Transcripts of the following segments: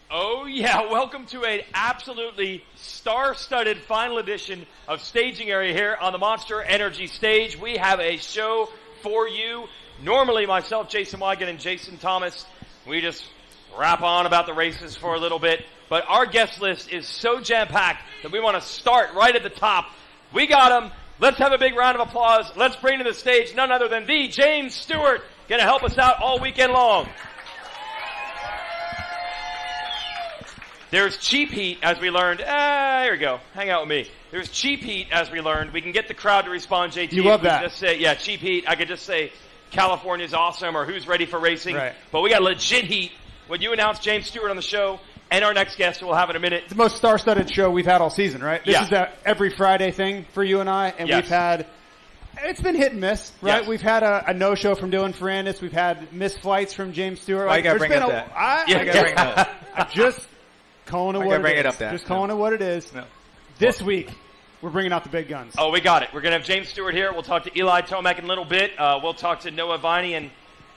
Oh, yeah. Welcome to an absolutely star-studded final edition of Staging Area here on the Monster Energy stage. We have a show for you. Normally, myself, Jason Wigan, and Jason Thomas, we just rap on about the races for a little bit. But our guest list is so jam-packed that we want to start right at the top. We got him. Let's have a big round of applause. Let's bring to the stage none other than the James Stewart, going to help us out all weekend long. There's cheap heat, as we learned. Here we go. Hang out with me. There's cheap heat, as we learned. We can get the crowd to respond, JT. You love that. Just say, yeah, cheap heat. I could just say California's awesome or who's ready for racing. Right. But we got legit heat when you announce James Stewart on the show and our next guest we'll have in a minute. It's the most star-studded show we've had all season, right? This is a every Friday thing for you and I, and we've had, it's been hit and miss, right? Yes. We've had a no-show from Dylan Ferrandis. We've had missed flights from James Stewart. Why you gotta bring up that? I gotta bring it up. I'm just calling it what it is. Just calling it what it is. No. This week, we're bringing out the big guns. Oh, we got it. We're going to have James Stewart here. We'll talk to Eli Tomac in a little bit. We'll talk to Noah Viney and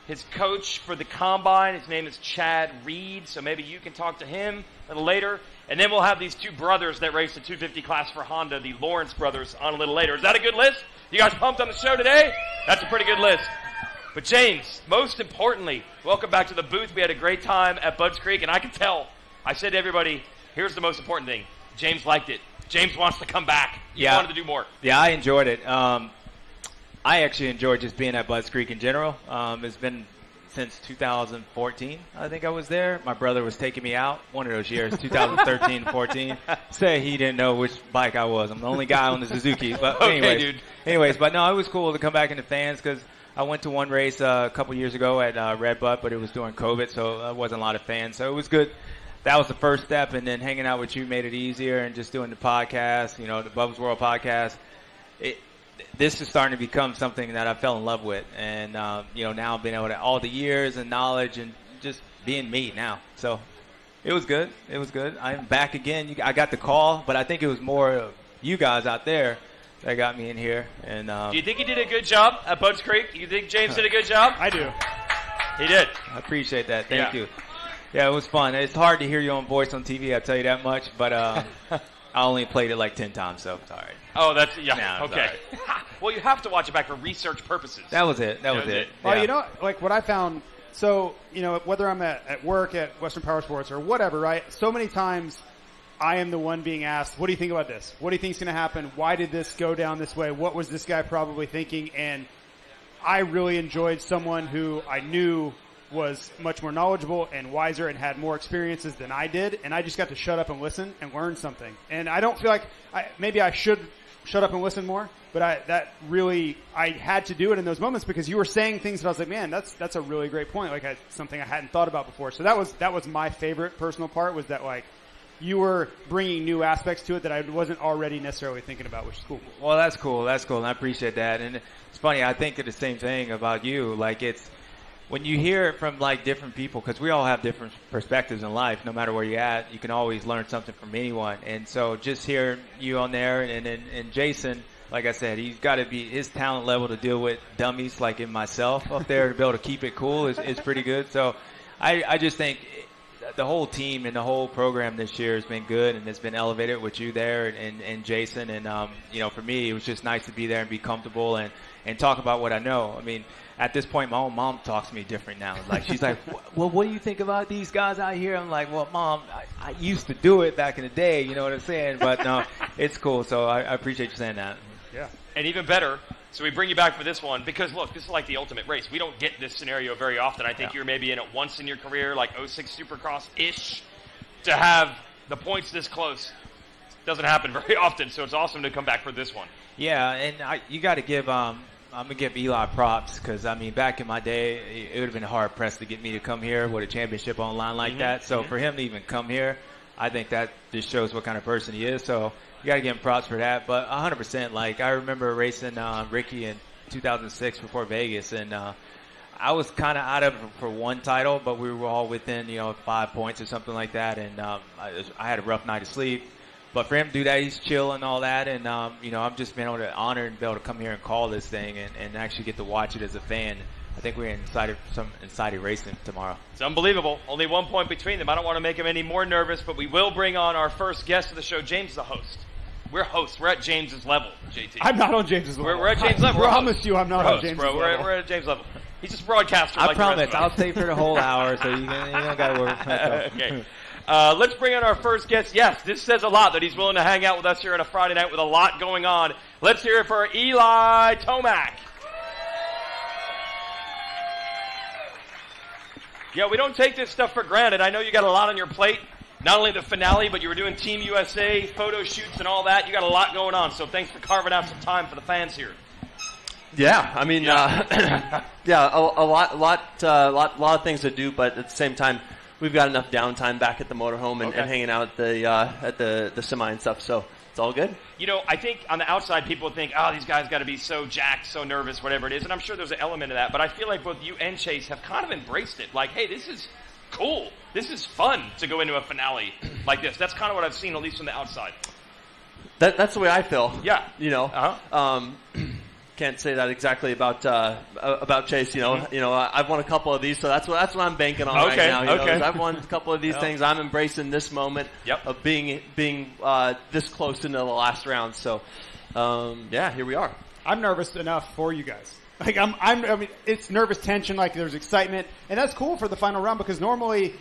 his coach for the Combine. His name is Chad Reed, so maybe you can talk to him a little later. And then we'll have these two brothers that race the 250 class for Honda, the Lawrence brothers, on a little later. Is that a good list? You guys pumped on the show today? That's a pretty good list. But James, most importantly, welcome back to the booth. We had a great time at Budds Creek, and I can tell. I said to everybody, here's the most important thing. James liked it. James wants to come back. He wanted to do more. Yeah, I enjoyed it. I actually enjoyed just being at Budds Creek in general. It's been since 2014, I think I was there. My brother was taking me out one of those years, 2013, 14. Say he didn't know which bike I was. I'm the only guy on the Suzuki. But anyways, but no, it was cool to come back into fans because I went to one race a couple years ago at Red Butt, but it was during COVID, so there wasn't a lot of fans. So it was good. That was the first step, and then hanging out with you made it easier, and just doing the podcast, the Bubba's World podcast. This is starting to become something that I fell in love with, and now I'm being able to all the years and knowledge and just being me now. So it was good. It was good. I'm back again. I got the call, but I think it was more of you guys out there that got me in here. And do you think he did a good job at Budds Creek? Do you think James did a good job? I do. He did. I appreciate that. Thank you. Yeah, it was fun. It's hard to hear your own voice on TV, I'll tell you that much, but I only played it like 10 times, so it's all right. Oh, that's, okay. Right. Well, you have to watch it back for research purposes. That was it. That was it. Well, like what I found, so, whether I'm at work at Western Power Sports or whatever, right, so many times I am the one being asked, what do you think about this? What do you think is going to happen? Why did this go down this way? What was this guy probably thinking? And I really enjoyed someone who I knew was much more knowledgeable and wiser and had more experiences than I did, and I just got to shut up and listen and learn something. And I don't feel like maybe I should shut up and listen more, but I had to do it in those moments because you were saying things that I was like, man, that's a really great point. Like something I hadn't thought about before. So that was my favorite personal part, was that like you were bringing new aspects to it that I wasn't already necessarily thinking about, which is cool. Well, that's cool. That's cool. And I appreciate that. And it's funny. I think of the same thing about you. Like when you hear it from like different people, because we all have different perspectives in life, no matter where you're at, you can always learn something from anyone. And so just hearing you on there and Jason, like I said, he's got to be his talent level to deal with dummies like in myself up there to be able to keep it cool is pretty good. So I just think the whole team and the whole program this year has been good, and it's been elevated with you there and Jason. And, for me, it was just nice to be there and be comfortable and talk about what I know. I mean, at this point, my own mom talks to me different now. Like, she's like, well, what do you think about these guys out here? I'm like, well, Mom, I used to do it back in the day, you know what I'm saying? But no, it's cool. So I appreciate you saying that. Yeah. And even better, so we bring you back for this one because, look, this is like the ultimate race. We don't get this scenario very often. I think you're maybe in it once in your career, like 06 Supercross-ish, to have the points this close. Doesn't happen very often, so it's awesome to come back for this one. Yeah, and you got to give I'm going to give Eli props because, I mean, back in my day, it would have been hard pressed to get me to come here with a championship on line like that. So for him to even come here, I think that just shows what kind of person he is. So you got to give him props for that. But 100%, like, I remember racing Ricky in 2006 before Vegas, and I was kind of out of it for one title, but we were all within, 5 points or something like that. And I had a rough night of sleep. But for him to do that, he's chill and all that. And, I've just been able to honor and be able to come here and call this thing and actually get to watch it as a fan. I think we're in Insider racing tomorrow. It's unbelievable. Only 1 point between them. I don't want to make him any more nervous, but we will bring on our first guest of the show. James is a host. We're hosts. We're at James's level, JT. I'm not on James's level. We're at James' level. I promise you I'm not on James's level. We're at James' level. He's just a broadcaster. I like promise. I'll stay for the whole hour, so you don't got to worry. Okay. Let's bring on our first guest. Yes, this says a lot that he's willing to hang out with us here on a Friday night with a lot going on. Let's hear it for Eli Tomac. Yeah, we don't take this stuff for granted. I know you got a lot on your plate. Not only the finale, but you were doing Team USA, photo shoots and all that. You got a lot going on, so thanks for carving out some time for the fans here. Yeah, I mean, a lot of things to do, but at the same time, we've got enough downtime back at the motorhome and hanging out at the semi and stuff, so it's all good. You know, I think on the outside, people think, oh, these guys got to be so jacked, so nervous, whatever it is, and I'm sure there's an element of that, but I feel like both you and Chase have kind of embraced it. Like, hey, this is cool. This is fun to go into a finale like this. That's kind of what I've seen, at least from the outside. That's the way I feel. Yeah. You know, can't say that exactly about Chase. You know, I've won a couple of these, so that's what I'm banking on right now. You know, I've won a couple of these things. I'm embracing this moment of being this close into the last round. So, here we are. I'm nervous enough for you guys. Like I mean, it's nervous tension. Like there's excitement, and that's cool for the final round because normally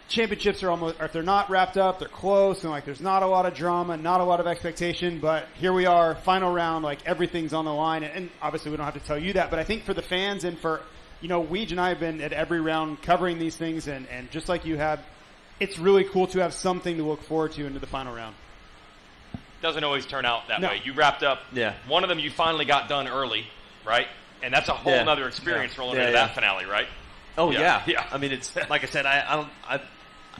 championships are almost, or if they're not wrapped up, they're close, and like there's not a lot of drama, not a lot of expectation. But here we are, final round, like everything's on the line, and obviously we don't have to tell you that. But I think for the fans and for Weege and I have been at every round covering these things, and just like you have, it's really cool to have something to look forward to into the final round. Doesn't always turn out that way. You wrapped up. Yeah. One of them you finally got done early, right? And that's a whole other experience rolling into that finale, right? Oh yeah. I mean, it's like I said.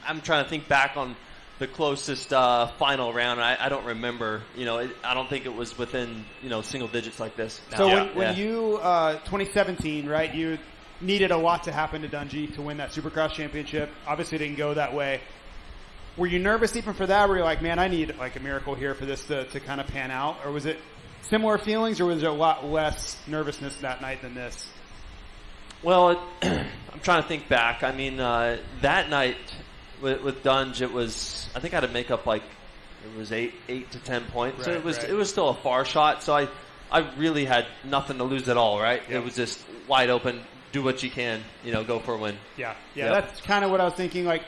I'm trying to think back on the closest final round. I don't remember. I don't think it was within single digits like this. So when you 2017, right? You needed a lot to happen to Dungey to win that Supercross championship. Obviously, it didn't go that way. Were you nervous even for that? Were you like, man, I need like a miracle here for this to kind of pan out, or was it similar feelings, or was there a lot less nervousness that night than this? Well, I'm trying to think back. I mean, that night with Dunge, it was, I think I had to make up like, it was 8 to 10 points. So it was still a far shot. So I really had nothing to lose at all, right? Yep. It was just wide open, do what you can, go for a win. Yeah. That's kind of what I was thinking. Like,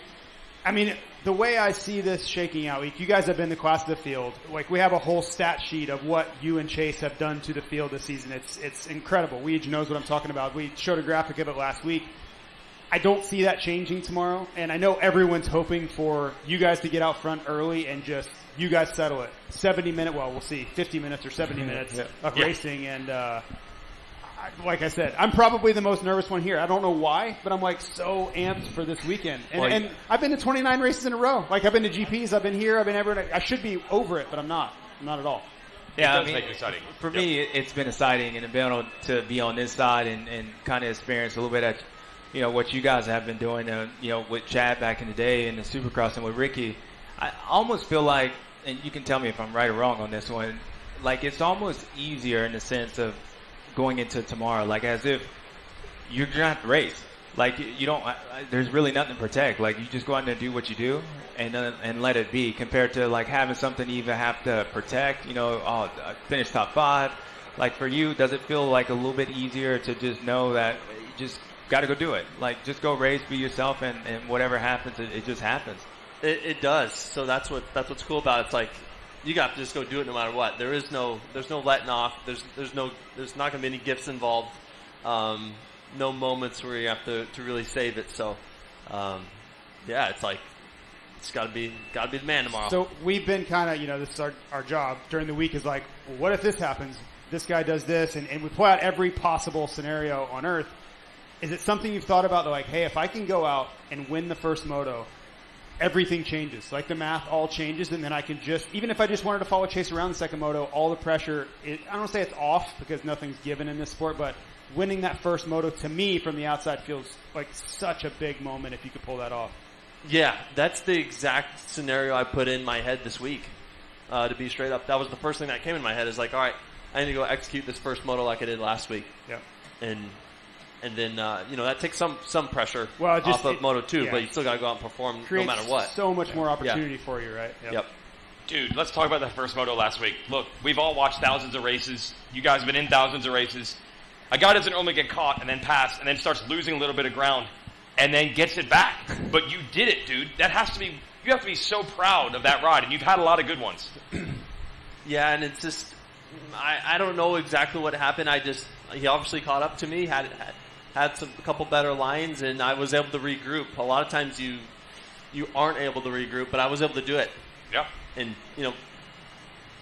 I mean, the way I see this shaking out, you guys have been the class of the field. Like, we have a whole stat sheet of what you and Chase have done to the field this season. It's incredible. Weege knows what I'm talking about. We showed a graphic of it last week. I don't see that changing tomorrow, and I know everyone's hoping for you guys to get out front early and just you guys settle it. 70-minute, well, we'll see, 50 minutes or 70 minutes of racing, and like I said, I'm probably the most nervous one here. I don't know why, but I'm like so amped for this weekend. And I've been to 29 races in a row. Like I've been to GPs, I've been here, I've been everywhere. I should be over it, but I'm not. I'm not at all. Yeah, I mean, for me, it's been exciting, and to be able to be on this side and kind of experience a little bit of, what you guys have been doing, with Chad back in the day and the Supercross and with Ricky. I almost feel like, and you can tell me if I'm right or wrong on this one, like it's almost easier in the sense of going into tomorrow, like as if you're gonna have to race. Like you don't, there's really nothing to protect. Like you just go out there and do what you do and let it be, compared to like having something you even have to protect, finish top 5. Like for you, does it feel like a little bit easier to just know that you just got to go do it? Like just go race, be yourself, and whatever happens, it just happens. It does. So that's what's cool about it. It's like, you got to just go do it no matter what. There's no letting off. There's not going to be any gifts involved. No moments where you have to really save it. So, it's like, it's got to be the man tomorrow. So we've been kind of, this is our job during the week is like, well, what if this happens? This guy does this, and we play out every possible scenario on earth. Is it something you've thought about? Like, hey, if I can go out and win the first moto, everything changes. Like the math all changes, and then I can just, even if I just wanted to follow Chase around the second moto, all the pressure, I don't want to say it's off because nothing's given in this sport, but winning that first moto to me from the outside feels like such a big moment if you could pull that off. Yeah, that's the exact scenario I put in my head this week, to be straight up. That was the first thing that came in my head is like, all right, I need to go execute this first moto like I did last week. Yeah. And and then that takes some pressure Well, off of Moto 2, yeah. but you still got to go out and perform no Creates matter what. so much more opportunity for you, right? Yep. Dude, let's talk about that first Moto last week. Look, we've all watched thousands of races. You guys have been in thousands of races. A guy doesn't normally get caught and then pass and then starts losing a little bit of ground and then gets it back. But you did it, dude. You have to be so proud of that ride, and you've had a lot of good ones. Yeah, and it's just, I don't know exactly what happened. He obviously caught up to me, had a couple better lines, and I was able to regroup. A lot of times you aren't able to regroup, but I was able to do it. Yeah. And,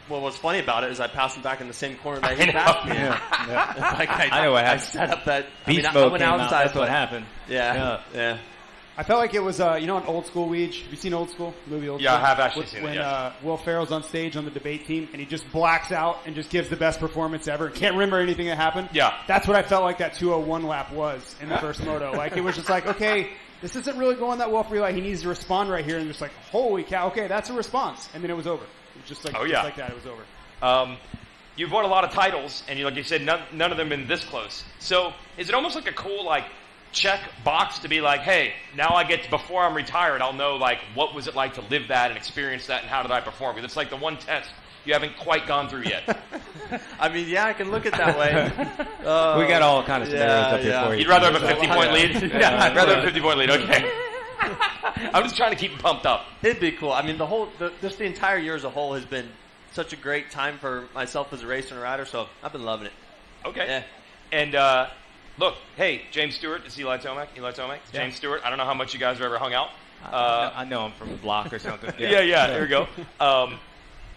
what was funny about it is I passed him back in the same corner that he passed me. Yeah. Like I know what happened. I set up that. Beast I mode went came out. outside. That's what happened. Yeah. I felt like it was, on Old School, Weege. Have you seen Old School? Movie Old School? Yeah, I have actually seen it, When yes. Will Ferrell's on stage on the debate team and he just blacks out and just gives the best performance ever. Can't remember anything that happened. Yeah. That's what I felt like that 201 lap was in the first Moto. Like, it was just like, okay, this isn't really going that well for Eli. He needs to respond right here. And just like, holy cow, okay, that's a response. And then it was over. It was just like, just like that, it was over. You've won a lot of titles, and like you said, none of them been this close. So is it almost like a cool, check box to be like, hey, now before I'm retired, I'll know, what was it like to live that and experience that, and how did I perform? Because it's like the one test you haven't quite gone through yet. I mean, yeah, I can look at it that way. We got all kind of scenarios up here for you. You'd rather have a 50-point lead? Yeah, I'd rather have a 50-point lead. Okay. I'm just trying to keep pumped up. It'd be cool. I mean, the entire year as a whole has been such a great time for myself as a racer and a rider, so I've been loving it. Okay. Yeah. And, look, hey, James Stewart, it's Eli Tomac. Yeah. James Stewart. I don't know how much you guys have ever hung out. I know him from a block or something. Yeah, there we go.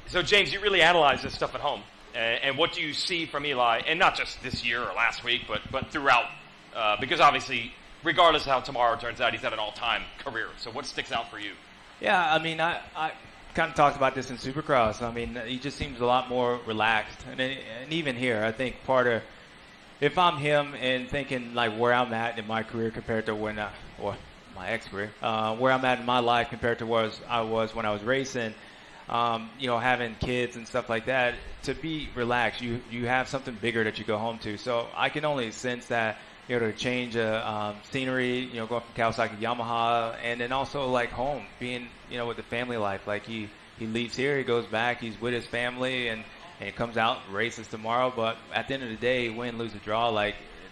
So, James, you really analyze this stuff at home. And what do you see from Eli, and not just this year or last week, but throughout? Because obviously, regardless of how tomorrow turns out, he's had an all-time career. So what sticks out for you? Yeah, I mean, I kind of talked about this in Supercross. I mean, he just seems a lot more relaxed. And even here, I think if I'm him and thinking where I'm at in my career compared to or my ex-career, where I'm at in my life compared to where I was when I was racing, having kids and stuff like that, to be relaxed, you have something bigger that you go home to. So I can only sense that, to change scenery, going from Kawasaki Yamaha, and then also home, being, with the family life. He leaves here, he goes back, he's with his family, and he comes out, races tomorrow. But at the end of the day, win, lose, or draw,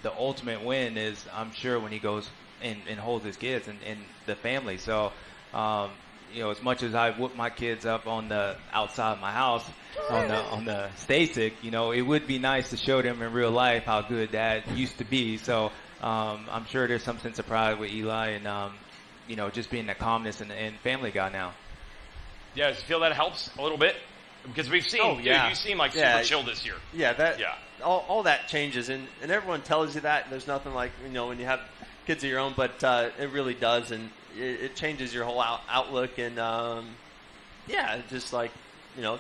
the ultimate win is, I'm sure, when he goes and holds his kids and the family. So, as much as I whoop my kids up on the outside of my house on the Stasic, it would be nice to show them in real life how good Dad used to be. So I'm sure there's some sense of pride with Eli and just being the calmness and family guy now. Yeah, does you feel that helps a little bit? Because we've seen, dude, you seem super chill this year. Yeah, all that changes, and everyone tells you that. There's nothing like when you have kids of your own, but it really does, and it changes your whole outlook, and just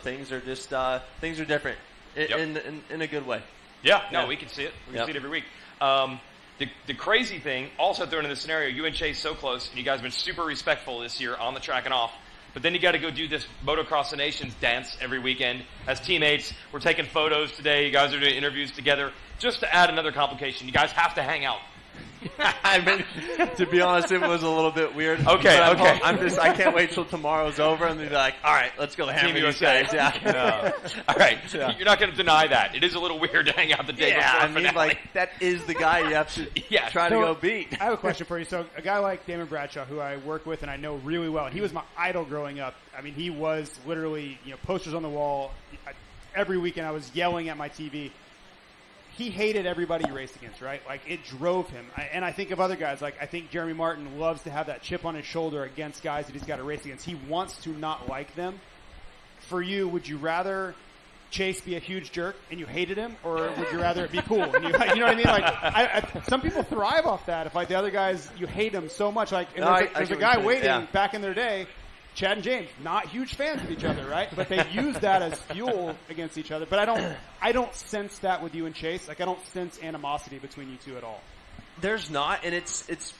things are just things are different in a good way. Yeah, no, we can see it. We can see it every week. The crazy thing, also thrown in this scenario, you and Chase so close, and you guys have been super respectful this year on the track and off. But then you got to go do this Motocross the Nations dance every weekend as teammates. We're taking photos today. You guys are doing interviews together. Just to add another complication, you guys have to hang out. I mean, to be honest, it was a little bit weird. Okay. I can't wait till tomorrow's over and then be like, all right, let's go hammer Team these USA. guys. Yeah. All right. You're not going to deny that. It is a little weird to hang out the day before finale. that is the guy you have to try to go beat. I have a question for you. So a guy like Damon Bradshaw, who I work with and I know really well, and he was my idol growing up. I mean, he was literally, posters on the wall. Every weekend I was yelling at my TV. He hated everybody he raced against, right? It drove him. And I think of other guys. I think Jeremy Martin loves to have that chip on his shoulder against guys that he's got to race against. He wants to not like them. For you, would you rather Chase be a huge jerk and you hated him, or would you rather it be cool? And you know what I mean? Some people thrive off that. If the other guys, you hate them so much. There's a guy waiting back in their day. Chad and James, not huge fans of each other, right? But they use that as fuel against each other. But I don't sense that with you and Chase. I don't sense animosity between you two at all. There's not, and it's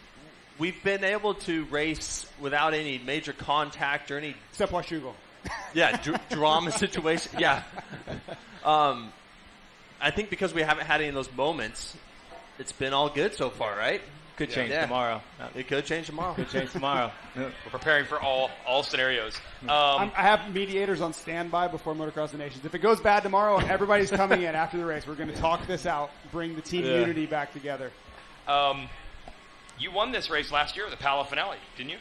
we've been able to race without any major contact or any except Washugal. Yeah, drama situation. Yeah. I think because we haven't had any of those moments, it's been all good so far, right? Could change tomorrow. It could change tomorrow. Could change tomorrow. We're preparing for all scenarios. I have mediators on standby before Motocross of the Nations. If it goes bad tomorrow, everybody's coming in after the race. We're going to talk this out, bring the team unity back together. You won this race last year, the Pala finale, didn't you?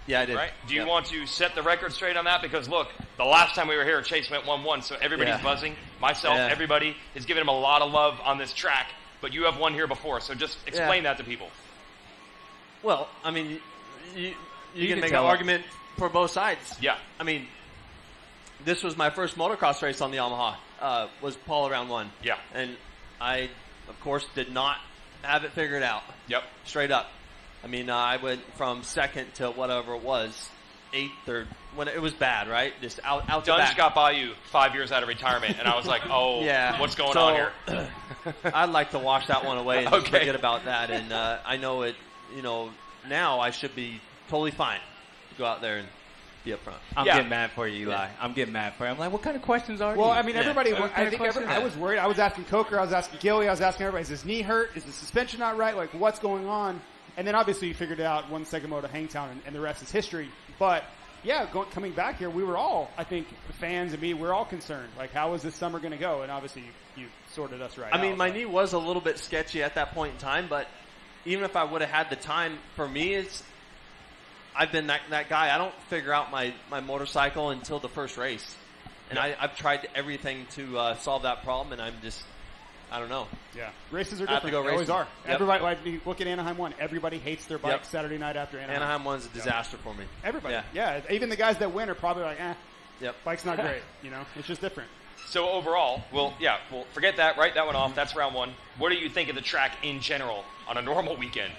Yeah, I did. Right? Do you want to set the record straight on that? Because look, the last time we were here, Chase went 1-1, so everybody's buzzing. Myself, everybody is giving him a lot of love on this track, but you have won here before, so just explain that to people. Well, I mean, you can make an argument for both sides. Yeah. I mean, this was my first motocross race on the Yamaha, was Paul round 1. Yeah. And I, of course, did not have it figured out. Yep. Straight up. I mean, I went from second to whatever it was, 8th or when it was bad, right? Just out to Dunge back. got by you 5 years out of retirement, and I was like, oh, what's going on here? I'd like to wash that one away and just Okay. forget about that. And I know it, now I should be totally fine to go out there and be up front. I'm getting mad for you, Eli. Yeah. I'm getting mad for you. I'm like, what kind of questions are these? Well, I mean, everybody. What kind of questions? I was worried. I was asking Coker. I was asking Gilly. I was asking everybody: is his knee hurt? Is the suspension not right? Like, what's going on? And then obviously you figured it out 1 second Moto Hangtown, and the rest is history. But yeah, coming back here, we were all, I think, the fans and me, we're all concerned. Like, how is this summer going to go? And obviously you sorted us right. I mean, my knee was a little bit sketchy at that point in time, but even if I would have had the time, for me, I've been that guy. I don't figure out my motorcycle until the first race. And I've tried everything to solve that problem, and I don't know. Yeah. Races are I have different. to go They always racing. are. Yep. Everybody, like, you look at Anaheim 1. Everybody hates their bike Saturday night after Anaheim. Anaheim 1's a disaster for me. Everybody. Yeah. Even the guys that win are probably like, bike's not great. It's just different. So overall, we'll forget that, write that one off. That's round 1. What do you think of the track in general on a normal weekend?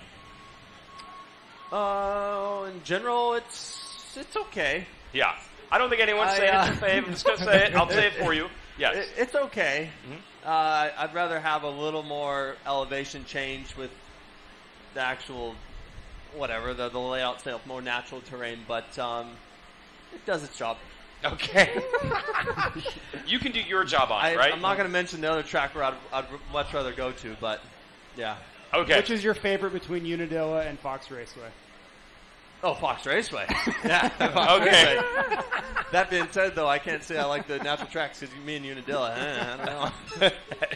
In general, it's okay. Yeah. I don't think anyone's saying it's a fave. I'm just going to say it. I'll say it for you. Yes. It's okay. Mm-hmm. I'd rather have a little more elevation change with the actual, whatever, the layout stuff, more natural terrain, but it does its job. Okay. You can do your job on it, right? I'm not going to mention the other track where I'd much rather go to, but yeah. Okay. Which is your favorite between Unadilla and Fox Raceway? Oh, Fox Raceway. Yeah. Okay. Raceway. That being said, though, I can't say I like the natural tracks because me and Unadilla, I don't know.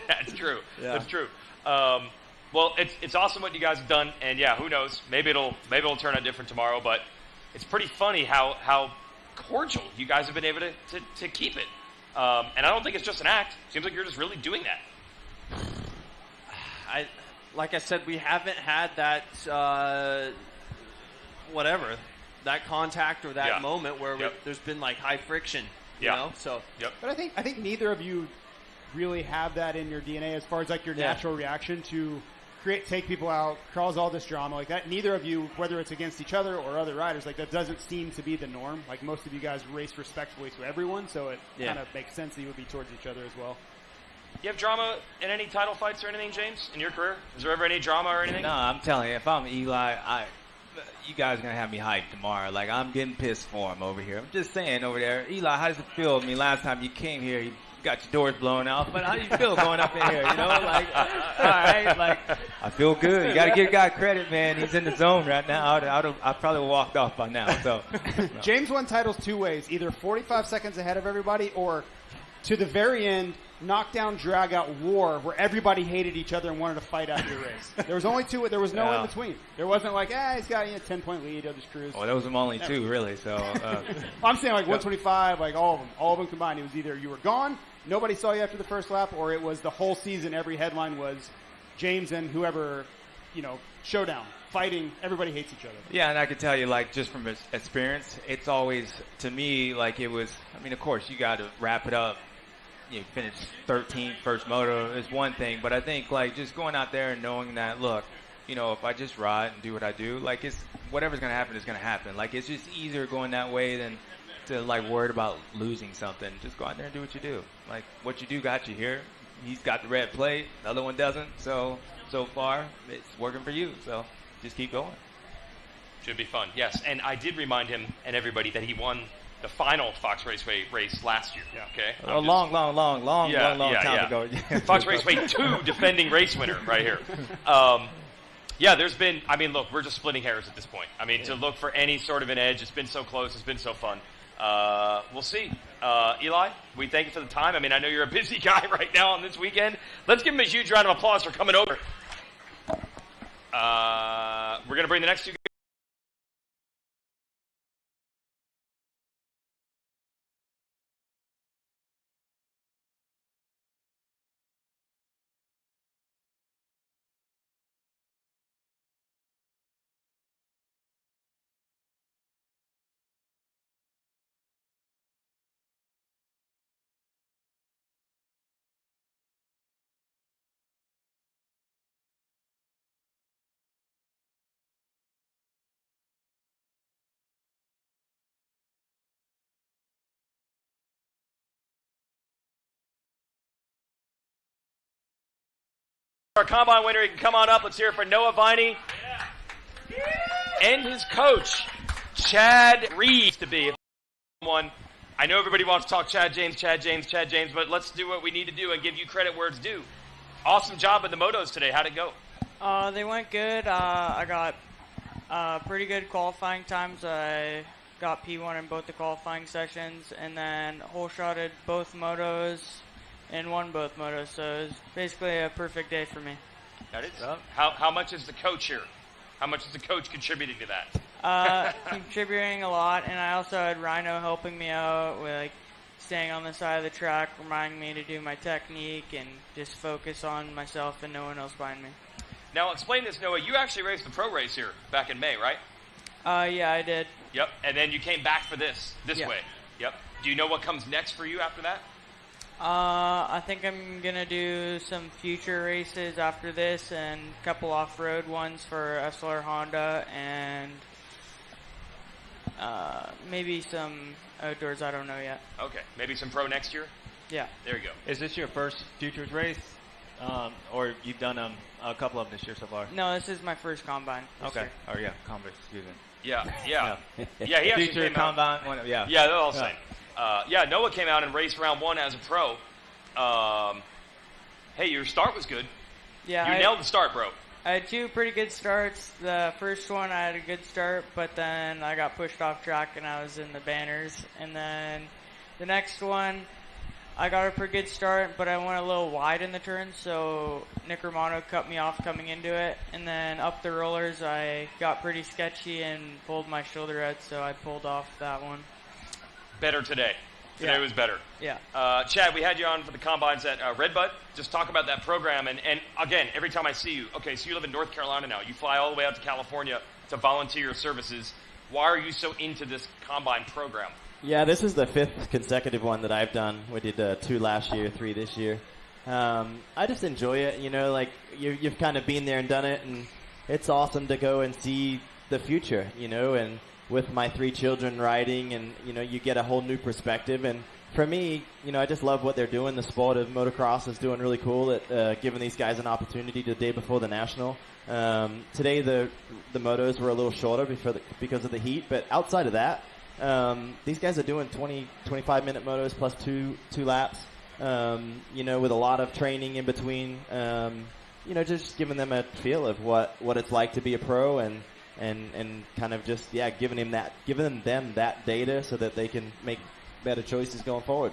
That's true. Yeah. That's true. Well, it's awesome what you guys have done, and yeah, who knows? Maybe it'll turn out different tomorrow. But it's pretty funny how cordial you guys have been able to keep it. And I don't think it's just an act. Seems like you're just really doing that. Like I said, we haven't had that that contact or that moment where there's been like high friction. You know? So. Yep. But I think neither of you really have that in your DNA as far as like your natural reaction to take people out, cause all this drama like that. Neither of you, whether it's against each other or other riders, like that doesn't seem to be the norm. Like most of you guys race respectfully to everyone, so it kind of makes sense that you would be towards each other as well. You have drama in any title fights or anything, James, in your career? Is there ever any drama or anything? No, I'm telling you, if I'm Eli, you guys are going to have me hyped tomorrow. Like, I'm getting pissed for him over here. I'm just saying over there, Eli, how does it feel? I mean, last time you came here, you got your doors blown off, but how do you feel going up in here, Like, all right, like, I feel good. You got to give guy credit, man. He's in the zone right now. I probably walked off by now, so. James won titles 2 ways, either 45 seconds ahead of everybody or to the very end, knockdown, drag-out war where everybody hated each other and wanted to fight after the race. There was only 2. There was no in between. There wasn't like, he's got a 10-point lead. He'll just cruise. Well, those were only 2, really. So I'm saying like 125, like all of them combined. It was either you were gone, nobody saw you after the first lap, or it was the whole season. Every headline was James and whoever, showdown, fighting. Everybody hates each other. Yeah, and I can tell you, like, just from experience, it's always, to me, like it was, I mean, of course, you got to wrap it up. You finish 13th, first moto is one thing, but I think, like, just going out there and knowing that, look, if I just ride and do what I do, like, it's whatever's going to happen is going to happen. Like, it's just easier going that way than to, like, worried about losing something. Just go out there and do what you do. Like, what you do got you here. He's got the red plate. The other one doesn't. So far, it's working for you. So just keep going. Should be fun, yes. And I did remind him and everybody that he won the final Fox Raceway race last year. Yeah. Okay, A long time ago. Fox Raceway 2 defending race winner right here. There's been. I mean, look, we're just splitting hairs at this point. I mean, to look for any sort of an edge, it's been so close. It's been so fun. We'll see. Eli, we thank you for the time. I mean, I know you're a busy guy right now on this weekend. Let's give him a huge round of applause for coming over. We're going to bring the next two. Our combine winner, he can come on up. Let's hear it for Noah Viney and his coach, Chad Reed. To be one, I know everybody wants to talk Chad James, but let's do what we need to do and give you credit where it's due. Awesome job in the motos today. How'd it go? They went good. I got pretty good qualifying times. I got P1 in both the qualifying sessions, and then whole shotted both motos and won both motos. So it was basically a perfect day for me. That is. How much is the coach here? How much is the coach contributing to that? Contributing a lot, and I also had Rhino helping me out with staying on the side of the track, reminding me to do my technique and just focus on myself and no one else behind me. Now explain this, Noah. You actually raced the pro race here back in May, right? Yeah, I did. Yep. And then you came back for this Yeah. way. Yep. Do you know what comes next for you after that? I think I'm going to do some future races after this and a couple off-road ones for SLR Honda and maybe some outdoors. I don't know yet. Okay. Maybe some pro next year? Yeah. There you go. Is this your first Futures race? Or you've done a couple of them this year so far? No, this is my first combine. Okay. Or combine, excuse me. Yeah. He actually Future came out. combine, yeah. Yeah, they're all the same. Noah came out and raced round one as a pro. Hey, your start was good. Yeah, You nailed the start, bro. I had two pretty good starts. The first one I had a good start, but then I got pushed off track and I was in the banners. And then the next one, I got a pretty good start, but I went a little wide in the turn, so Nick Romano cut me off coming into it. And then up the rollers, I got pretty sketchy and pulled my shoulder out, so I pulled off that one. Better today. Today was better. Yeah. Chad, we had you on for the combines at Redbud. Just talk about that program. And again, every time I see you, okay, so you live in North Carolina now. You fly all the way out to California to volunteer your services. Why are you so into this combine program? Yeah, this is the 5th consecutive one that I've done. We did 2 last year, 3 this year. I just enjoy it. You know, like you've kind of been there and done it, and it's awesome to go and see the future, you know, and with my 3 children riding, and, you know, you get a whole new perspective. And for me, you know, I just love what they're doing. The sport of motocross is doing really cool at giving these guys an opportunity the day before the national. Today the motos were a little shorter because of the heat, but outside of that, these guys are doing 25-minute motos plus two laps, you know, with a lot of training in between, you know, just giving them a feel of what it's like to be a pro, and kind of just, giving them that data so that they can make better choices going forward.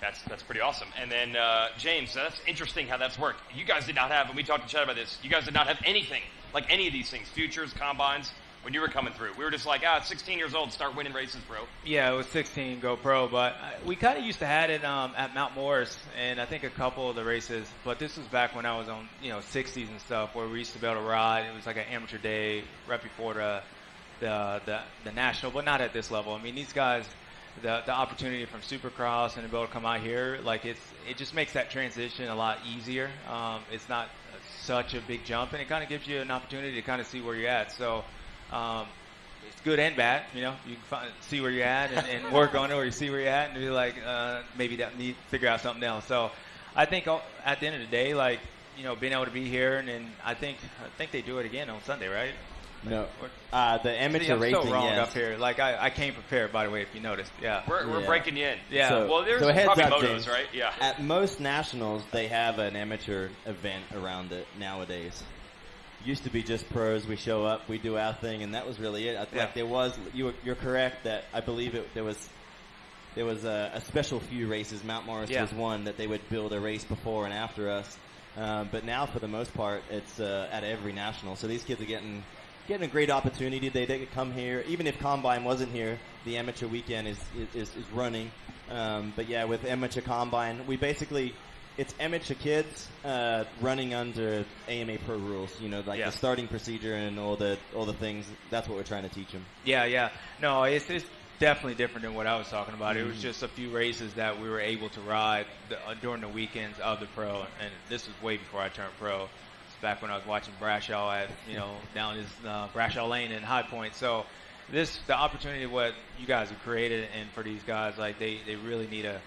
That's pretty awesome. And then, James, that's interesting how that's worked. You guys did not have, and we talked to Chad about this, you guys did not have anything, like any of these things, futures, combines, when you were coming through. We were just like, 16 years old, start winning races, bro. Yeah, it was 16, go pro, but we kind of used to have it at Mount Morris, and I think a couple of the races, but this was back when I was on, 60s and stuff, where we used to be able to ride. It was like an amateur day right before the national, but not at this level. I mean, these guys, the opportunity from Supercross and to be able to come out here, like it just makes that transition a lot easier. It's not such a big jump, and it kind of gives you an opportunity to kind of see where you're at. So it's good and bad, you can see where you're at and work on it, or you see where you're at and be like, maybe that need to figure out something else. So I think at the end of the day, like, being able to be here, and I think they do it again on Sunday, right? No. The amateur See, I'm racing, so wrong yes. up here. Like, I came prepared, by the way, if you noticed. Yeah. We're breaking you in. Yeah. Well, there's so heads probably up, motos, James. right? Yeah. At most nationals, they have an amateur event around it nowadays. Used to be just pros. We show up, we do our thing, and that was really it. Like there was, you're correct that I believe there was a special few races. Mount Morris was one that they would build a race before and after us. But now, for the most part, it's at every national. So these kids are getting a great opportunity. They could come here, even if Combine wasn't here. The amateur weekend is running. But yeah, with amateur Combine, it's amateur kids running under AMA Pro rules. You know, like the starting procedure and all the things. That's what we're trying to teach them. Yeah. No, it's definitely different than what I was talking about. It was just a few races that we were able to ride during the weekends of the pro, and this was way before I turned pro. It's back when I was watching Brashaw at down his Brashaw Lane in High Point. So the opportunity what you guys have created, and for these guys, like they really need to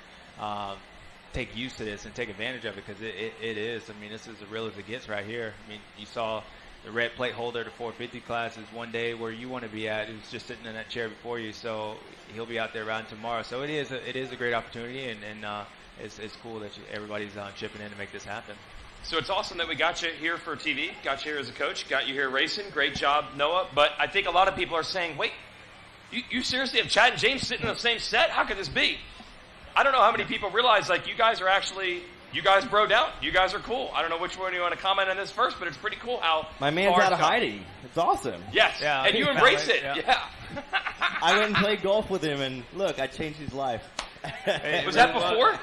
take use to this and take advantage of it, because it is. I mean, this is as real as it gets right here. I mean, you saw the red plate holder, the 450 class, is one day where you want to be at. Who's just sitting in that chair before you, so he'll be out there riding tomorrow. So it is a great opportunity, and it's cool that everybody's chipping in to make this happen. So it's awesome that we got you here for TV, got you here as a coach, got you here racing. Great job, Noah. But I think a lot of people are saying, wait, you seriously have Chad and James sitting in the same set? How could this be? I don't know how many people realize, like, you guys broed out. You guys are cool. I don't know which one you want to comment on this first, but it's pretty cool how my man's out of hiding. It's awesome. Yes, yeah, and you embrace it. Yeah. I went and played golf with him, and look, I changed his life. Was that before?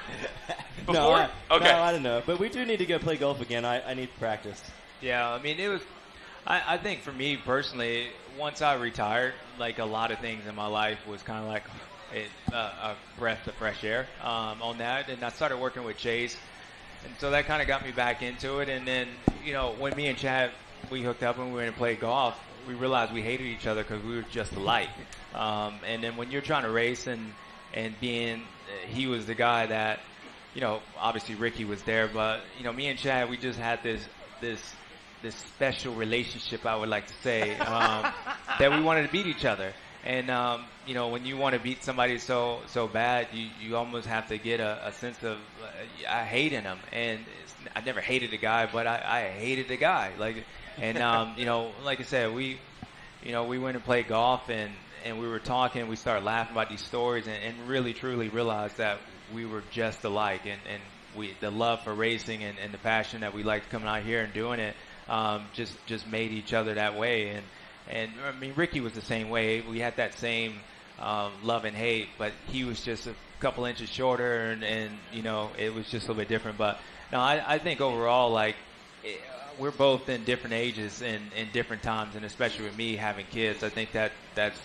No, Okay. No, I don't know. But we do need to go play golf again. I need practice. Yeah, I mean, it was. I think for me personally, once I retired, like a lot of things in my life was kind of like a breath of fresh air on that, and I started working with Chase, and so that kind of got me back into it. And then when me and Chad we hooked up and we went and played golf, we realized we hated each other because we were just alike. And then when you're trying to race and being, he was the guy that, obviously Ricky was there, but me and Chad, we just had this special relationship, I would like to say, that we wanted to beat each other. And when you want to beat somebody so bad, you almost have to get a sense of I hating him. And I never hated the guy, but I hated the guy. Like I said, we went and played golf, and we were talking. We started laughing about these stories, and really truly realized that we were just alike. And the love for racing and the passion that we liked coming out here and doing it just made each other that way. And I mean, Ricky was the same way. We had that same love and hate, but he was just a couple inches shorter, and it was just a little bit different. But no, I think overall, like, we're both in different ages and in different times, and especially with me having kids, I think that's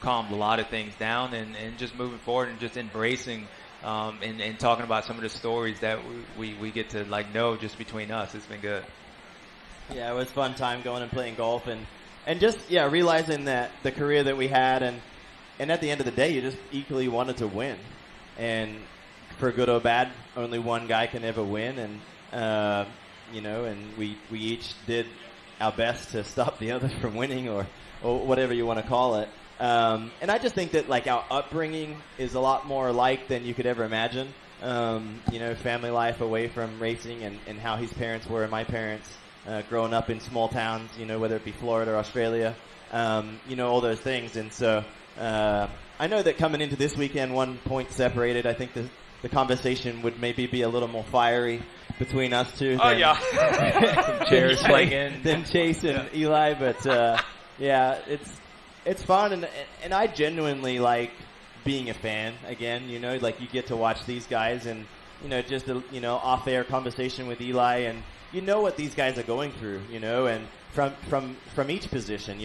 calmed a lot of things down, and just moving forward and just embracing and talking about some of the stories that we get to know just between us. It's been good. Yeah, it was a fun time going and playing golf, and just realizing that the career that we had, and at the end of the day, you just equally wanted to win, and for good or bad, only one guy can ever win, and and we each did our best to stop the other from winning, or whatever you want to call it. And I just think that our upbringing is a lot more alike than you could ever imagine. Family life away from racing, and how his parents were and my parents. Growing up in small towns, whether it be Florida or Australia, all those things. And so, I know that coming into this weekend, 1 point separated, I think the conversation would maybe be a little more fiery between us two. Oh, yeah. Some chairs swinging. Than Chase and Eli. But, it's fun. And I genuinely like being a fan again, you get to watch these guys, and, just off-air conversation with Eli, and what these guys are going through, and from each position,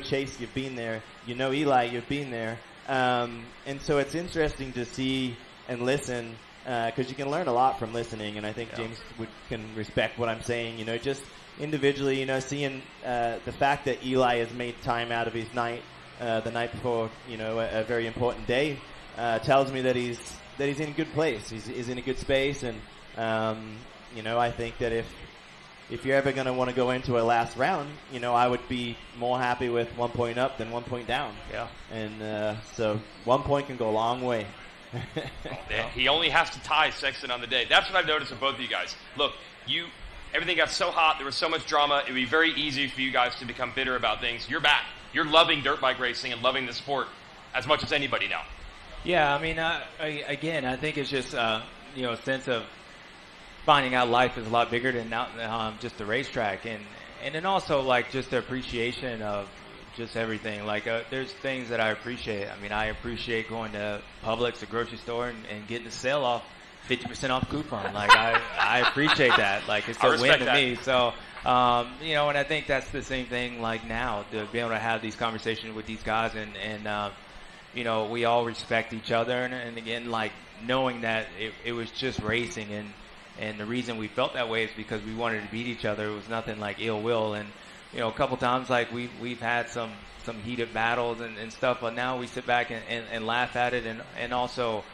Chase, you've been there, Eli, you've been there, and so it's interesting to see and listen, because you can learn a lot from listening, and I think James can respect what I'm saying, just individually, seeing the fact that Eli has made time out of his night, the night before, a very important day, tells me that he's in a good place, he's in a good space, and I think that if you're ever going to want to go into a last round, you know, I would be more happy with 1 point up than 1 point down. Yeah. And so 1 point can go a long way. He only has to tie Sexton on the day. That's what I've noticed with both of you guys. Look, everything got so hot. There was so much drama. It would be very easy for you guys to become bitter about things. You're back. You're loving dirt bike racing and loving the sport as much as anybody now. Yeah, I mean, again, I think it's just, you know, a sense of finding out life is a lot bigger than just the racetrack. And then also, like, just the appreciation of just everything. Like, there's things that I appreciate. I mean, I appreciate going to Publix, the grocery store, and getting the sale off, 50% off coupon. Like, I appreciate that. Like, it's a win to me. So, you know, and I think that's the same thing, like, now, to be able to have these conversations with these guys and you know, we all respect each other. And again, like, knowing that it was just racing and the reason we felt that way is because we wanted to beat each other. It was nothing like ill will. And, you know, a couple times, like, we've had some heated battles and stuff, but now we sit back and laugh at it and also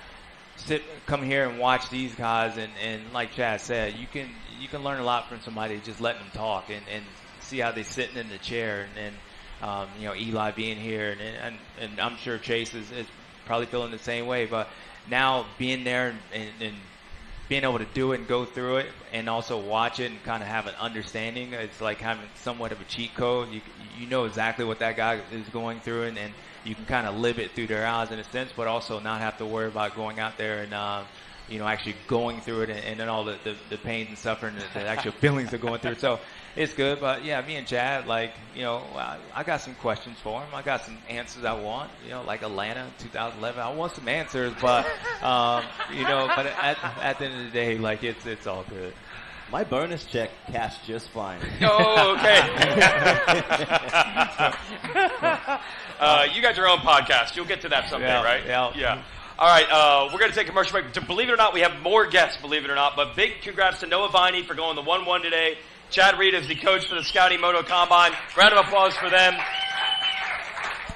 come here and watch these guys and like Chad said, you can learn a lot from somebody just letting them talk and see how they're sitting in the chair and you know, Eli being here and I'm sure Chase is probably feeling the same way, but now being there and being able to do it and go through it and also watch it and kind of have an understanding, it's like having somewhat of a cheat code. You know exactly what that guy is going through and you can kind of live it through their eyes in a sense, but also not have to worry about going out there and you know, actually going through it and then all the pains and suffering, the actual feelings they're going through. So it's good, but yeah, me and Chad, like, you know, I got some questions for him. I got some answers I want, you know, like Atlanta 2011. I want some answers, but, you know, but at the end of the day, like, it's all good. My bonus check cashed just fine. Oh, okay. You got your own podcast. You'll get to that someday, right? Yeah. All right, we're going to take a commercial break. Believe it or not, we have more guests, believe it or not. But big congrats to Noah Viney for going the 1-1 today. Chad Reed is the coach for the Scouting Moto Combine. Round of applause for them.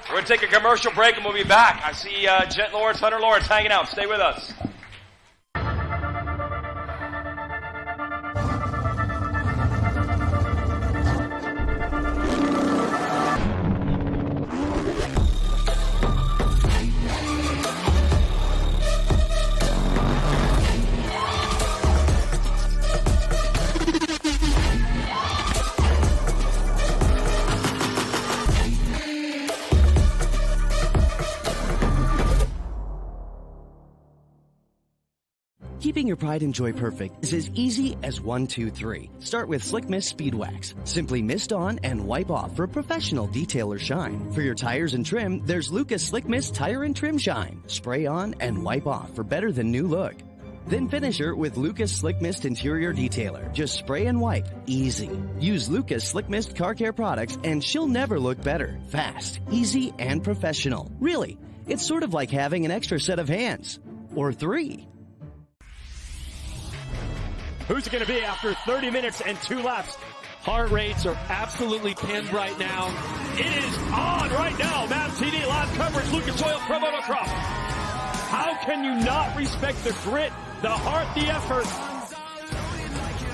We're going to take a commercial break, and we'll be back. I see Jet Lawrence, Hunter Lawrence hanging out. Stay with us. Keeping your pride and joy perfect is as easy as 1, 2, 3. Start with Slick Mist Speed Wax. Simply mist on and wipe off for professional detail or shine. For your tires and trim, there's Lucas Slick Mist Tire and Trim Shine. Spray on and wipe off for better than new look. Then finish her with Lucas Slick Mist Interior Detailer. Just spray and wipe. Easy. Use Lucas Slick Mist Car Care products and she'll never look better. Fast, easy, and professional. Really, it's sort of like having an extra set of hands. Or 3. Who's it going to be after 30 minutes and 2 laps? Heart rates are absolutely pinned right now. It is on right now. Mav TV live coverage, Lucas Oil Pro Motocross. How can you not respect the grit, the heart, the effort?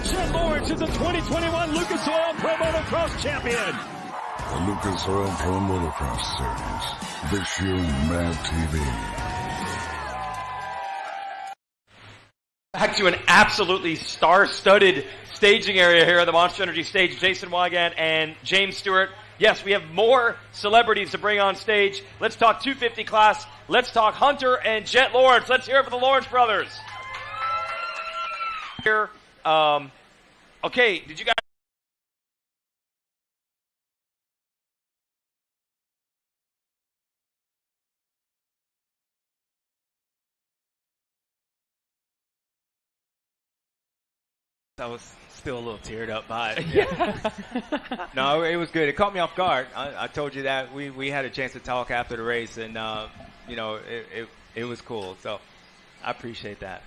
Jet Lawrence is the 2021 Lucas Oil Pro Motocross champion. The Lucas Oil Pro Motocross Series. This year on Mav TV. Back to an absolutely star-studded staging area here at the Monster Energy stage. Jason Wygant and James Stewart. Yes, we have more celebrities to bring on stage. Let's talk 250 class. Let's talk Hunter and Jet Lawrence. Let's hear it for the Lawrence brothers. Here, okay, did you guys... I was still a little teared up by it. Yeah. No, it was good. It caught me off guard. I told you that we had a chance to talk after the race, and you know, it was cool. So I appreciate that.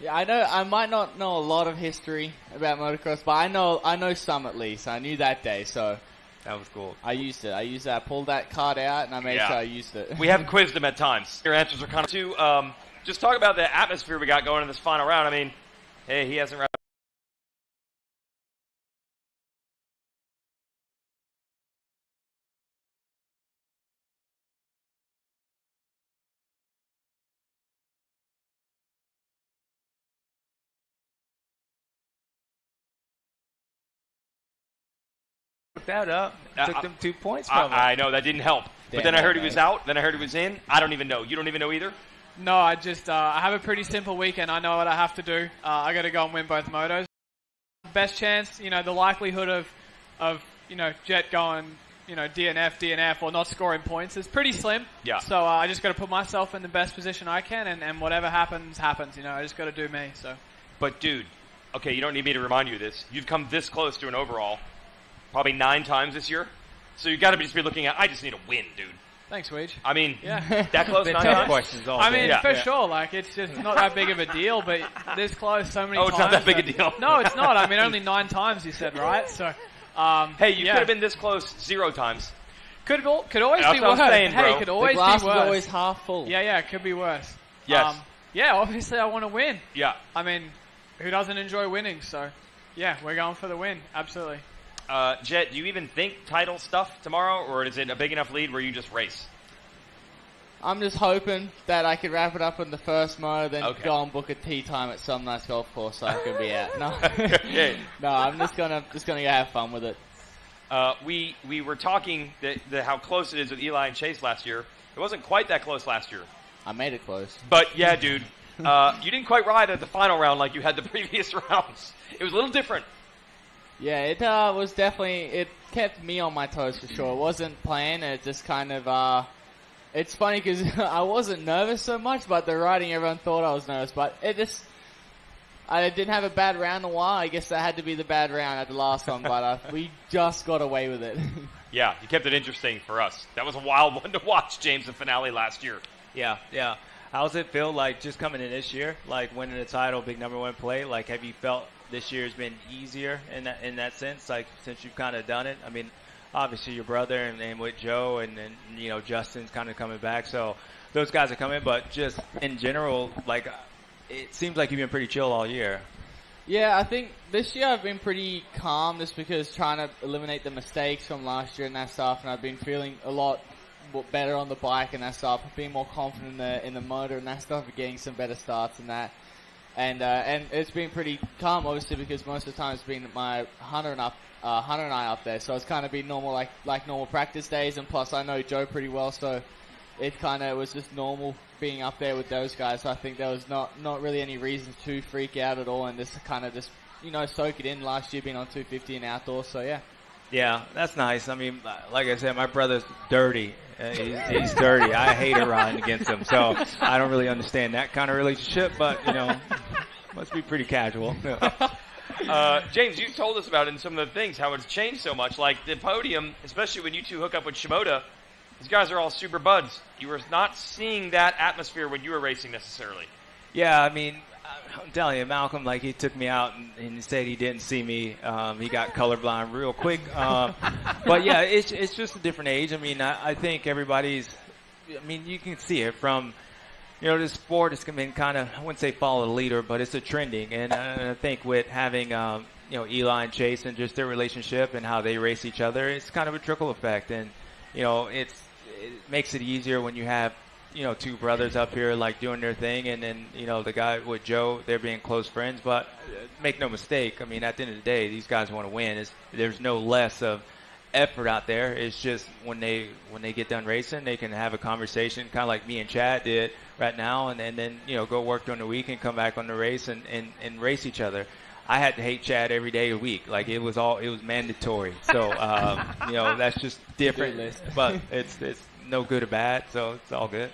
Yeah, I know. I might not know a lot of history about motocross, but I know some at least. I knew that day, so that was cool. I used it. I pulled that card out, and I made sure I used it. We have quizzed them at times. Your answers are kind of too. Just talk about the atmosphere we got going in this final round. I mean, hey, he hasn't. looked that up. Took them 2 points from him. I know, that didn't help. But then I heard he was right. out. Then I heard he was in. I don't even know. You don't even know either? No, I just I have a pretty simple weekend. I know what I have to do. I got to go and win both motos. Best chance, the likelihood of Jet going, DNF, or not scoring points is pretty slim. Yeah. So I just got to put myself in the best position I can, and whatever happens, happens. I just got to do me. So. But, dude, okay, you don't need me to remind you of this. You've come this close to an overall probably 9 times this year. So you've got to just be looking at, I just need a win, dude. Thanks, Weege. I mean, yeah. that close 9 times? Questions all I day. mean, for sure. Like, it's just not that big of a deal, but this close so many times. Oh, it's not that big a deal. No, it's not. I mean, only 9 times you said, right? So, hey, you could have been this close 0 times. Could always be That's what worse. I'm saying, hey, bro. it could always The glass be worse. is always half full. Yeah, it could be worse. Yes. Yeah, obviously I want to win. Yeah. I mean, who doesn't enjoy winning? So, yeah, we're going for the win. Absolutely. Jet, do you even think title stuff tomorrow, or is it a big enough lead where you just race? I'm just hoping that I could wrap it up in the first moto, then Okay. go and book a tee time at some nice golf course so I could be out. No, Okay. no, I'm just gonna go have fun with it. We were talking how close it is with Eli and Chase last year. It wasn't quite that close last year. I made it close. But, yeah, dude, you didn't quite ride at the final round like you had the previous rounds. It was a little different. Yeah, it was definitely, it kept me on my toes for sure. It wasn't planned, it just kind of, it's funny because I wasn't nervous so much, but the riding, everyone thought I was nervous. But I didn't have a bad round in a while. I guess that had to be the bad round at the last one, but we just got away with it. Yeah, you kept it interesting for us. That was a wild one to watch, James, the finale last year. Yeah. How's it feel like just coming in this year, like winning the title, big number 1 play? Like, have you felt this year's been easier in that sense, like since you've kind of done it? I mean, obviously your brother and with Joe and Justin's kind of coming back, so those guys are coming. But just in general, like it seems like you've been pretty chill all year. Yeah, I think this year I've been pretty calm just because trying to eliminate the mistakes from last year and that stuff, and I've been feeling a lot better on the bike and that stuff. I've been more confident in the motor and that stuff, getting some better starts and that. And it's been pretty calm, obviously, because most of the time it's been my Hunter and I up there, so it's kind of been normal, like normal practice days. And plus, I know Joe pretty well, so it kind of was just normal being up there with those guys. So I think there was not really any reason to freak out at all, and just kind of just soak it in. Last year being on 250 and outdoors, so yeah. Yeah, that's nice. I mean, like I said, my brother's dirty. He's dirty. I hate riding against him, so I don't really understand that kind of relationship, but, must be pretty casual. James, you've told us about it in some of the things, how it's changed so much. Like the podium, especially when you two hook up with Shimoda, these guys are all super buds. You were not seeing that atmosphere when you were racing necessarily. Yeah, I mean, I'm telling you, Malcolm, like, he took me out and he said he didn't see me. He got colorblind real quick. But, yeah, it's just a different age. I mean, I think everybody's – I mean, you can see it from – the sport has been kind of – I wouldn't say follow the leader, but it's a trending. And I think with having, Eli and Chase and just their relationship and how they race each other, it's kind of a trickle effect. And, it makes it easier when you have – 2 brothers up here like doing their thing, and then the guy with Joe, they're being close friends. But make no mistake, I mean, at the end of the day, these guys want to win. There's no less of effort out there. It's just when they get done racing, they can have a conversation, kind of like me and Chad did right now, and then go work during the week and come back on the race and race each other. I had to hate Chad every day of the week. Like it was mandatory. So that's just different. But it's no good or bad, so it's all good.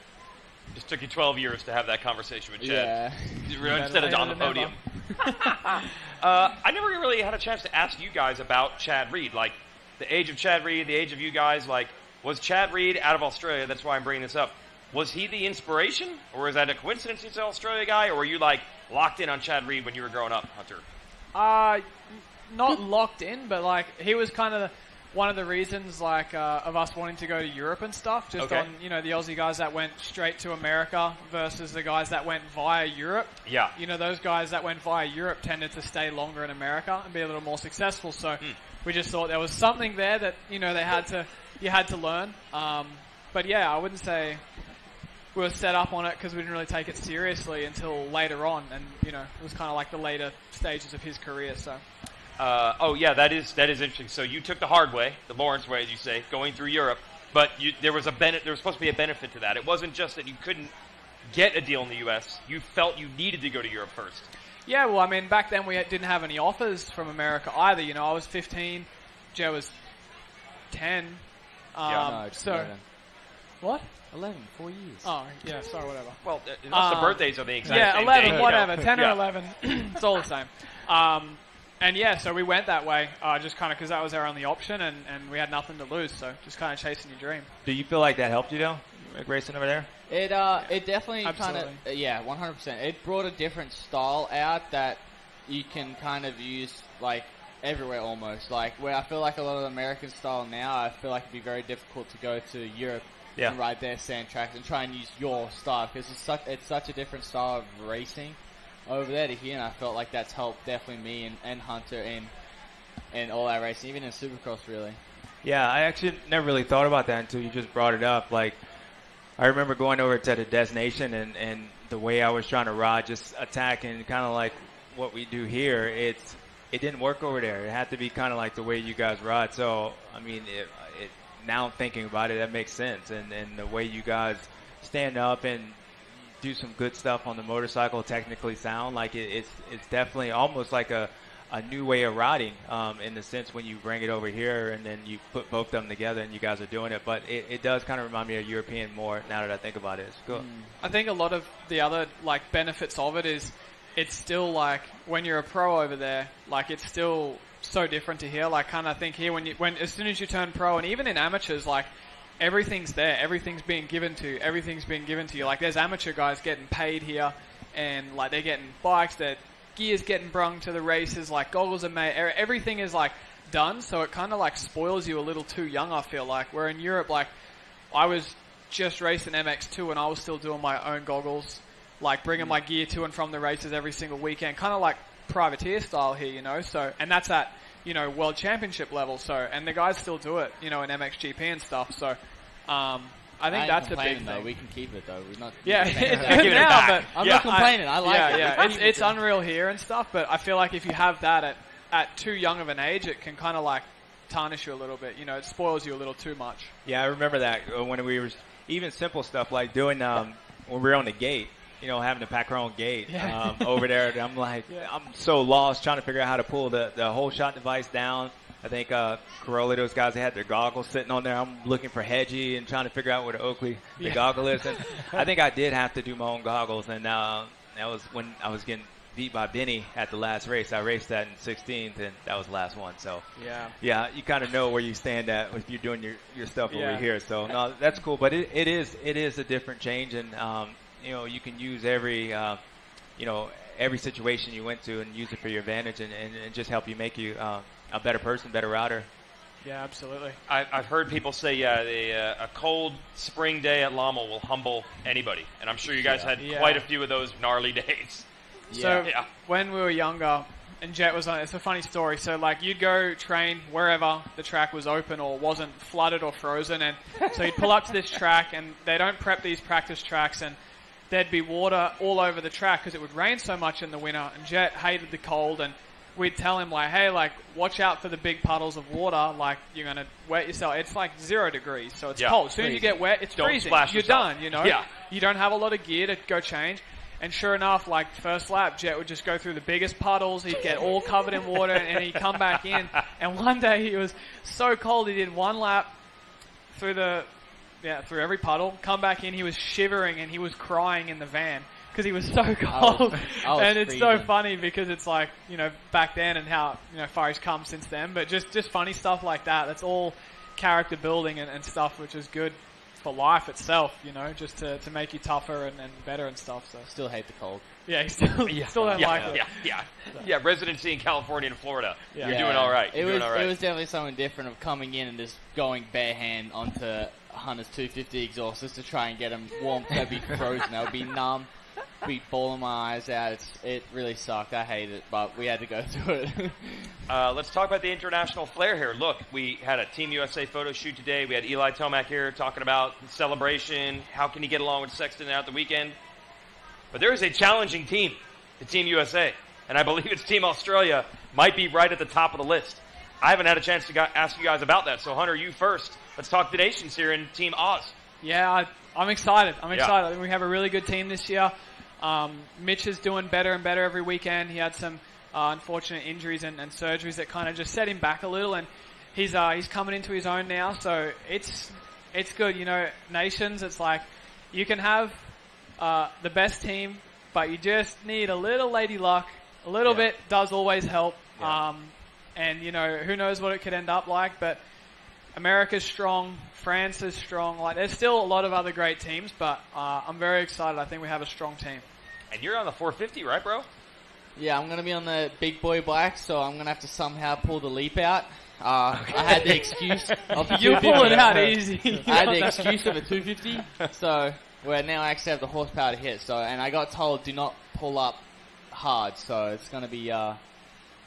Just took you 12 years to have that conversation with Chad. Yeah. Instead of on the podium. I never really had a chance to ask you guys about Chad Reed. Like, the age of Chad Reed, the age of you guys. Like, was Chad Reed out of Australia? That's why I'm bringing this up. Was he the inspiration? Or is that a coincidence he's an Australia guy? Or were you, like, locked in on Chad Reed when you were growing up, Hunter? Not locked in, but, like, he was kind of one of the reasons, like, of us wanting to go to Europe and stuff, just on, the Aussie guys that went straight to America versus the guys that went via Europe. Yeah. Those guys that went via Europe tended to stay longer in America and be a little more successful. So we just thought there was something there that, you had to learn. But yeah, I wouldn't say we were set up on it because we didn't really take it seriously until later on. And, it was kind of like the later stages of his career, so. that is interesting. So you took the hard way, the Lawrence way, as you say, going through Europe. But there was supposed to be a benefit to that. It wasn't just that you couldn't get a deal in the U.S. You felt you needed to go to Europe first. Yeah, well, I mean, back then we didn't have any offers from America either. You know, I was 15, Joe was 10. So 11. What? 11, 4 years. Oh, yeah, sorry, whatever. Well, unless the birthdays are the exact same 11, day, whatever, you know. 10 or 11, it's all the same. And yeah, so we went that way, just kind of because that was our only option, and we had nothing to lose, so just kind of chasing your dream. Do you feel like that helped you though, racing over there? It definitely kind of 100%. It brought a different style out that you can kind of use like everywhere almost. Like where I feel like a lot of the American style now, I feel like it'd be very difficult to go to Europe and ride their sand tracks and try and use your style because it's such a different style of racing over there to here, and I felt like that's helped definitely me and Hunter in all our racing, even in Supercross really. Yeah, I actually never really thought about that until you just brought it up. Like, I remember going over to the destination and the way I was trying to ride, just attacking, kind of like what we do here. It didn't work over there. It had to be kind of like the way you guys ride. So, I mean, now thinking about it, that makes sense. And the way you guys stand up and do some good stuff on the motorcycle, technically sound, like it's definitely almost like a new way of riding, in the sense when you bring it over here and then you put both of them together and you guys are doing it. But it does kind of remind me of European more now that I think about it. It's cool. I think a lot of the other like benefits of it is it's still like when you're a pro over there, like it's still so different to here. Like kind of think here when as soon as you turn pro, and even in amateurs, like everything's there, everything's being given to you. Like there's amateur guys getting paid here, and like they're getting bikes, their gear's getting brung to the races, like goggles are made, everything is like done. So it kind of like spoils you a little too young, I feel like. Where in Europe, like I was just racing MX2 and I was still doing my own goggles, like bringing my gear to and from the races every single weekend, kind of like privateer style here, you know. So, and that's at, you know, world championship level. So, and the guys still do it, you know, in MXGP and stuff. So, I think that's a big thing. Though. We can keep it though. We're not. Yeah, it's good now, but I'm not complaining. I like it. Yeah, it's unreal here and stuff. But I feel like if you have that at too young of an age, it can kind of like tarnish you a little bit. You know, it spoils you a little too much. Yeah, I remember that when we were even simple stuff like doing when we were on the gate. You know, having to pack our own gate over there. And I'm like, I'm so lost trying to figure out how to pull the whole shot device down. I think Corolla, those guys, they had their goggles sitting on there. I'm looking for Hedgie and trying to figure out where the Oakley the goggle is. And I think I did have to do my own goggles. And that was when I was getting beat by Benny at the last race. I raced that in 16th, and that was the last one. So, yeah, you kind of know where you stand at if you're doing your stuff over here. So, no, that's cool. But it is a different change. And, you know, you can use every situation you went to and use it for your advantage and just help you make you a better person, better rider. Yeah, absolutely. I've heard people say, a cold spring day at Llama will humble anybody. And I'm sure you guys had quite a few of those gnarly days. So when we were younger, and Jet was on it, it's a funny story. So like you'd go train wherever the track was open or wasn't flooded or frozen. And so you'd pull up to this track, and they don't prep these practice tracks, and there'd be water all over the track because it would rain so much in the winter, and Jet hated the cold, and we'd tell him like, hey, like watch out for the big puddles of water, like you're going to wet yourself. It's like 0 degrees, so it's cold. As soon as you get wet, it's freezing. You're done, you know. You don't have a lot of gear to go change. And sure enough, like first lap, Jet would just go through the biggest puddles. He'd get all covered in water, and he'd come back in. And one day he was so cold, he did one lap through through every puddle, come back in, he was shivering and he was crying in the van because he was so cold. I was and it's freezing. so funny because it's like, you know, back then and how, you know, far he's come since then. But just funny stuff like that. That's all character building and stuff, which is good for life itself, you know, just to make you tougher and better and stuff. So Still hate the cold. yeah, still don't like it. Yeah, residency in California and Florida. Yeah. You're doing all right. It was definitely something different of coming in and just going bare hand onto Hunter's 250 exhaust just to try and get them warm. They'd be frozen. They would be numb. Be bawling my eyes out. It really sucked. I hate it, but we had to go through it. Let's talk about the international flair here. Look, we had a Team USA photo shoot today. We had Eli Tomac here talking about the celebration. How can he get along with Sexton out the weekend? But there is a challenging team, the Team USA. and I believe it's Team Australia might be right at the top of the list. I haven't had a chance to ask you guys about that, so Hunter, you first. Let's talk the nations here in Team Oz. Yeah, I'm excited. I'm Yeah. excited. I think we have a really good team this year. Mitch is doing better and better every weekend. He had some unfortunate injuries and surgeries that kind of just set him back a little, and he's coming into his own now. So it's good. You know, nations. It's like you can have the best team, but you just need a little lady luck. A little bit does always help. Yeah. And you know, who knows what it could end up like, but America's strong. France is strong. Like, there's still a lot of other great teams, but I'm very excited. I think we have a strong team. And you're on the 450, right, bro? Yeah, I'm going to be on the big boy bike, so I'm going to have to somehow pull the leap out. I had the excuse of the You 250. pull it out easy. I had the excuse of a 250, so where now I actually have the horsepower to hit. So, and I got told do not pull up hard, so it's going to be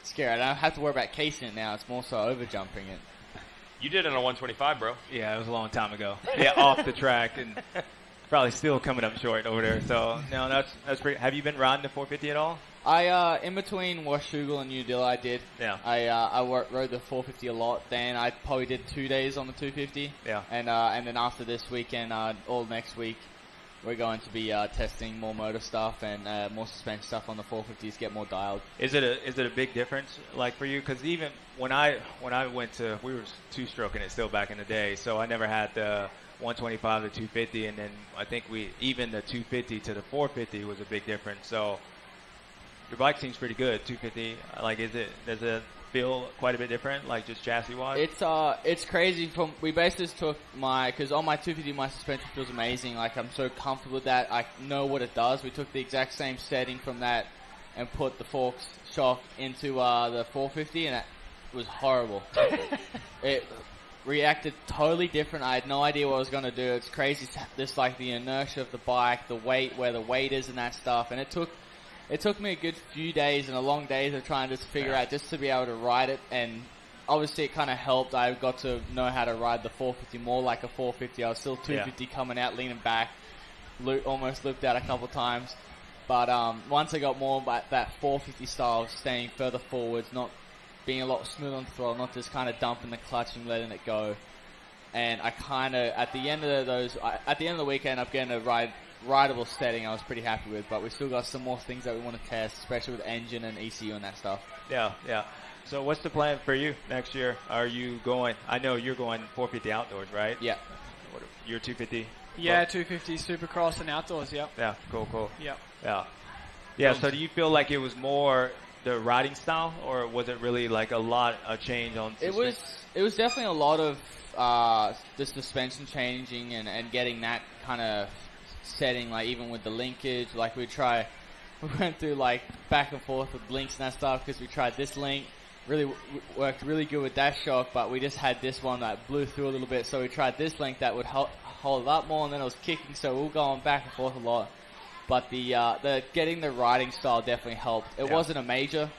scary. I don't have to worry about casing it now. It's more so over jumping it. You did it on a 125, bro. Yeah, it was a long time ago. Yeah, off the track and probably still coming up short over there. So no, that's pretty. Have you been riding the 450 at all? I in between Washougal and New Dilla, I did. Yeah. I rode the 450 a lot. Then I probably did 2 days on the 250. Yeah. And then after this weekend, all next week, we're going to be testing more motor stuff and more suspension stuff on the 450s, get more dialed. Is it a big difference like for you? Because even when I went to, we were two-stroking it still back in the day, so I never had the 125 to 250, and then I think even the 250 to the 450 was a big difference. So your bike seems pretty good, 250. Like, does it feel quite a bit different, like just chassis wise? It's crazy. We basically just took because on my 250 my suspension feels amazing. Like, I'm so comfortable with that. I know what it does. We took the exact same setting from that and put the forks shock into the 450, and it was horrible. It reacted totally different. I had no idea what I was going to do. It's crazy. This, like, the inertia of the bike, the weight, where the weight is and that stuff. And it took me a good few days and a long days of trying to just figure out just to be able to ride it. And obviously it kind of helped. I got to know how to ride the 450 more like a 450. I was still 250 coming out, leaning back, almost looped out a couple times. But once I got more about that 450 style, staying further forwards, not being a lot smoother on the throttle, not just kind of dumping the clutch and letting it go. And I kind of, at the end of the weekend, I'm getting a rideable setting I was pretty happy with, but we still got some more things that we want to test, especially with engine and ECU and that stuff. Yeah. So what's the plan for you next year? Are you going, I know you're going 450 outdoors, right? Yeah. You're 250? Yeah, 250 Supercross and outdoors, yep. Yeah, cool. Yep. Yeah, so do you feel like it was more the riding style, or was it really like a lot of change on suspension? It was definitely a lot of the suspension changing and getting that kind of setting, like even with the linkage, like we went through like back and forth with links and that stuff because we tried this link, really worked really good with that shock, but we just had this one that blew through a little bit, so we tried this link that would hold up more, and then it was kicking, so we were going back and forth a lot. But the getting the riding style definitely helped. It wasn't a major,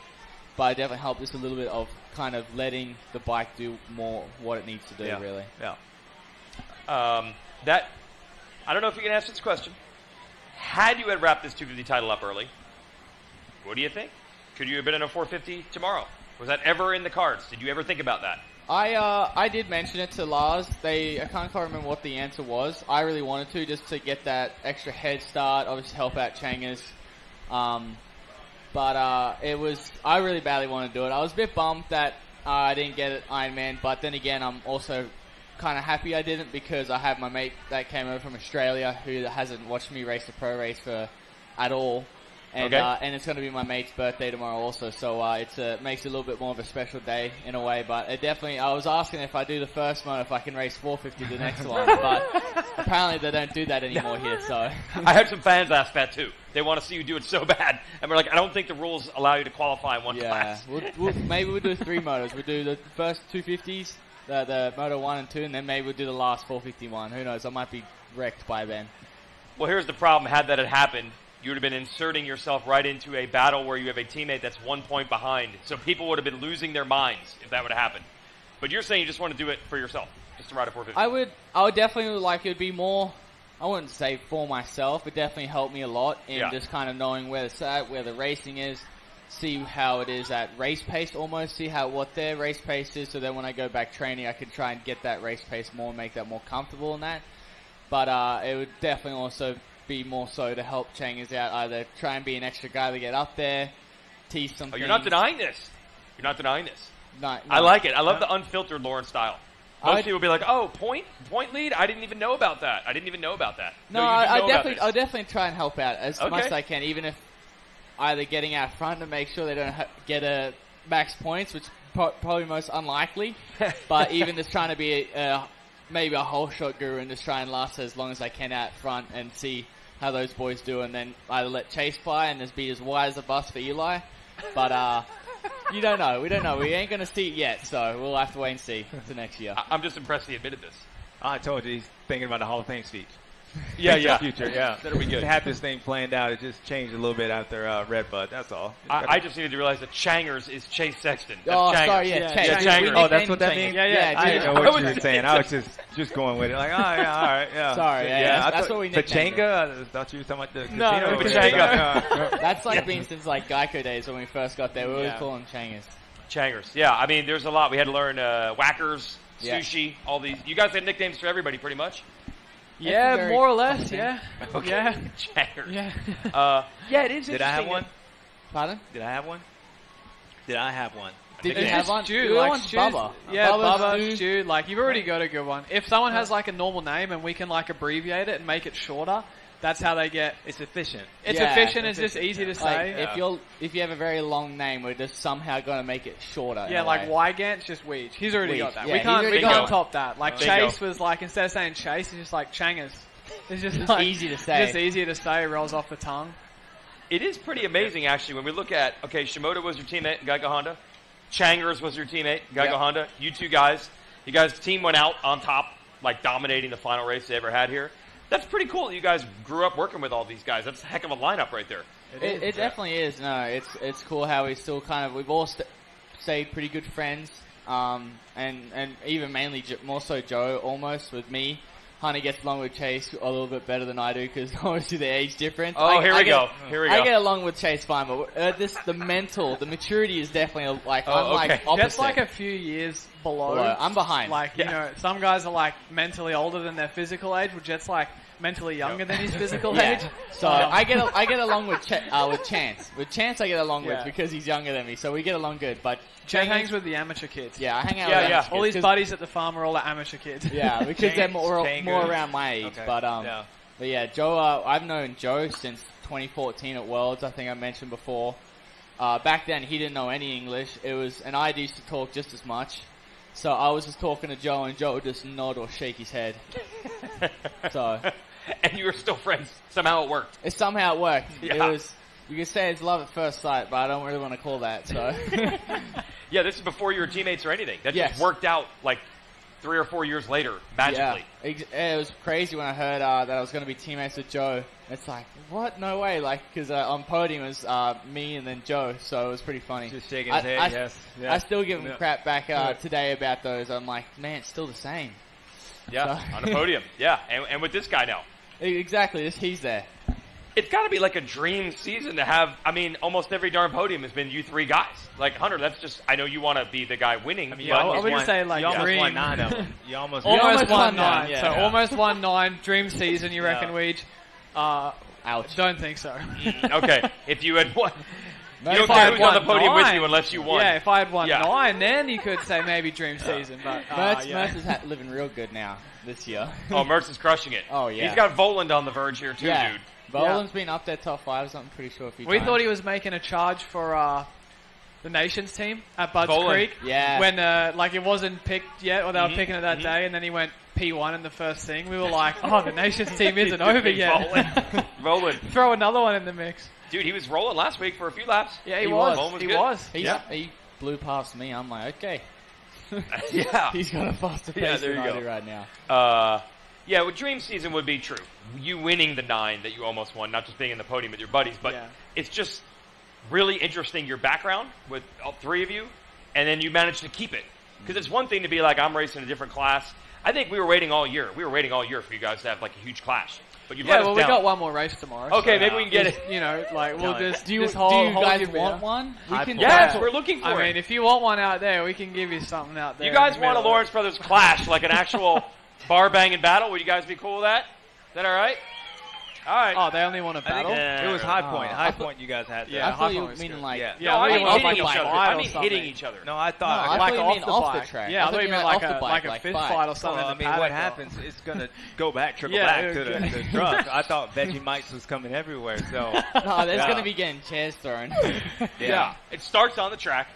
but it definitely helped just a little bit of kind of letting the bike do more what it needs to do, really. Yeah. I don't know if you can answer this question. Had you had wrapped this 250 title up early, what do you think? Could you have been in a 450 tomorrow? Was that ever in the cards? Did you ever think about that? I did mention it to Lars. I can't quite remember what the answer was. I really wanted to, just to get that extra head start, obviously help out Changers. But I really badly wanted to do it. I was a bit bummed that I didn't get it Ironman, but then again, I'm also kind of happy I didn't, because I have my mate that came over from Australia who hasn't watched me race a pro race at all. And, and it's going to be my mate's birthday tomorrow also, so it makes it a little bit more of a special day in a way. But it definitely, I was asking if I do the first one, if I can race 450 the next one, but apparently they don't do that anymore here. So I had some fans ask that too. They want to see you do it so bad, and we're like, I don't think the rules allow you to qualify in one class. Maybe we'll do 3 motos. We'll do the first 250s, the Moto 1 and 2, and then maybe we'll do the last 451. Who knows? I might be wrecked by then. Well, here's the problem. Had that had happened, you would have been inserting yourself right into a battle where you have a teammate that's 1 point behind. So people would have been losing their minds if that would have happened. But you're saying you just want to do it for yourself, just to ride a 450. I would definitely like it would be more, I wouldn't say for myself. It definitely helped me a lot in just kind of knowing where it's at, where the racing is. see how it is at race pace, almost see what their race pace is, so then when I go back training, I can try and get that race pace more, make that more comfortable in that. But it would definitely also be more so to help Changers out, either try and be an extra guy to get up there, tease some things. You're not denying this. You're not denying this. No. I like it. I love the unfiltered Lauren style. Most people will be like, "Oh, point lead. I didn't even know about that. No, I definitely try and help out as much as I can, even if either getting out front to make sure they don't get a max points, which probably most unlikely, but even just trying to be maybe a whole shot guru and just try and last as long as I can out front and see how those boys do, and then either let Chase fly and just be as wide as a bus for Eli, but you don't know. We don't know. We ain't going to see it yet, so we'll have to wait and see for next year. I'm just impressed he admitted this. I told you he's thinking about the Hall of Fame speech. Yeah. Future, yeah. That'll be good. To have this thing planned out, it just changed a little bit after Redbud. That's all. I just needed to realize that Changers is Chase Sexton. That's Changers. Sorry, Changers. Oh, that's what that means? Yeah. I didn't know what you were saying. I was just going with it. Like, all right, yeah. Sorry, that's what we nicknamed Pachanga? I thought you were talking about the casino. Pachanga. That's been since Geico days when we first got there. We would call them Changers. Changers. Yeah, I mean, there's a lot. We had to learn whackers, sushi, all these. You guys had nicknames for everybody, pretty much. Yeah, more or less. Yeah. Okay. Yeah. Changers. Yeah. Yeah, it is. Did I have one? Pardon? Did I have one? Did you have one? Stu, like Bubba. Yeah, Bubba, Stu. Like, you've already got a good one. If someone has like a normal name and we can like abbreviate it and make it shorter, that's how they get. It's efficient. It's efficient. It's just easy to say. If you have a very long name, we're just somehow going to make it shorter. Yeah, like Wygant's just Weege. He's already got that. Yeah, we can't top that. Like Chase was like, instead of saying Chase, he's just like Changers. It's just like, easy to say. Just easier to say. Rolls off the tongue. It is pretty amazing, actually, when we look at, Shimoda was your teammate in Geico Honda. Changers was your teammate in Geico Honda. You two guys, team went out on top, like dominating the final race they ever had here. That's pretty cool that you guys grew up working with all these guys. That's a heck of a lineup right there. It definitely is. No, it's cool how we still we've all stayed pretty good friends. And even mainly more so Joe almost with me. Honey gets along with Chase a little bit better than I do because obviously the age difference. Oh, here we go. I get along with Chase fine, but the maturity is definitely opposite. That's like a few years below. I'm behind. Like, you know, some guys are like mentally older than their physical age, which Jet's like mentally younger than his physical age. So I get along with Chance. With Chance I get along with because he's younger than me, so we get along good. But Jet hangs with the amateur kids. Yeah, I hang out with amateur kids. All his buddies at the farm are all the amateur kids. Yeah, because they're more around my age. Okay. But yeah, Joe, I've known Joe since 2014 at Worlds, I think I mentioned before. Back then he didn't know any English. And I used to talk just as much. So I was just talking to Joe and Joe would just nod or shake his head. And you were still friends. Somehow it worked. Somehow it worked. Yeah. You could say it's love at first sight, but I don't really want to call that. So. Yeah, this is before you were teammates or anything. That just worked out like 3 or 4 years later, magically. Yeah. It was crazy when I heard that I was going to be teammates with Joe. It's like, what? No way. Like, because on podium it was me and then Joe, so it was pretty funny. Just shaking his head, yes. Yeah. I still give him crap back today about those. I'm like, man, it's still the same. Yeah, on the podium. Yeah, and with this guy now. Exactly, he's there. It's got to be like a dream season to have. I mean, almost every darn podium has been you three guys. Like, Hunter, that's just, I know you want to be the guy winning. I mean, I wouldn't say like you dream. Almost won 9 of them. You almost won 9. Yeah. So almost won 9. Dream season, you reckon, Weege? Ouch. Don't think so. Okay, if you had won. No, you don't get who's on the podium with you unless you won. Yeah, if I had won 9, then you could say maybe dream season. But Mertz is living real good now this year. Oh, Mertz is crushing it. Oh, yeah. He's got Voland on the verge here, too, dude. Voland's been up there top 5, so I'm pretty sure if we thought he was making a charge for the Nations team at Budds Creek. Yeah. When it wasn't picked yet, or they were picking it that day, and then he went P1 in the first thing. We were like, the Nations team isn't over yet. Rolling. Throw another one in the mix. Dude, he was rolling last week for a few laps. Yeah, he was. He blew past me. I'm like, okay. Yeah. He's got a faster pace than I do right now. Yeah, well, dream season would be true. You winning the 9 that you almost won, not just being in the podium with your buddies, but it's just really interesting your background with all 3 of you, and then you managed to keep it. Because it's one thing to be like, I'm racing a different class. I think we were waiting all year. We were waiting all year for you guys to have like a huge clash. But you Yeah, let us well, down. we got one more race tomorrow. Okay, so maybe we can get it. You know, like we'll just Do you just hold guys your beer. want one? We can. Yes, we're looking for I it. mean, if you want one out there, we can give you something out there. You guys in the want a middle. Lawrence Brothers clash, like an actual bar banging battle? Would you guys be cool with that? Is that all right? All right. Oh, they only want a battle. It was High Point. High Point you guys had. Yeah, I High thought you Point were was meaning good. like. Yeah. No, I we mean want hitting like each a other. fight I or mean something. hitting each other. No, I No, thought. I like thought you off meant the off bike. the track. Yeah, I thought you meant off like the a bike, like a like fist fight. fight or something. Well, I in the mean, what paddock. happens? It's gonna go back, trickle Yeah, back it to was the good. truck. I thought Vegemite was coming everywhere. So No, there's Yeah. gonna be getting chairs thrown. Yeah. It starts on the track,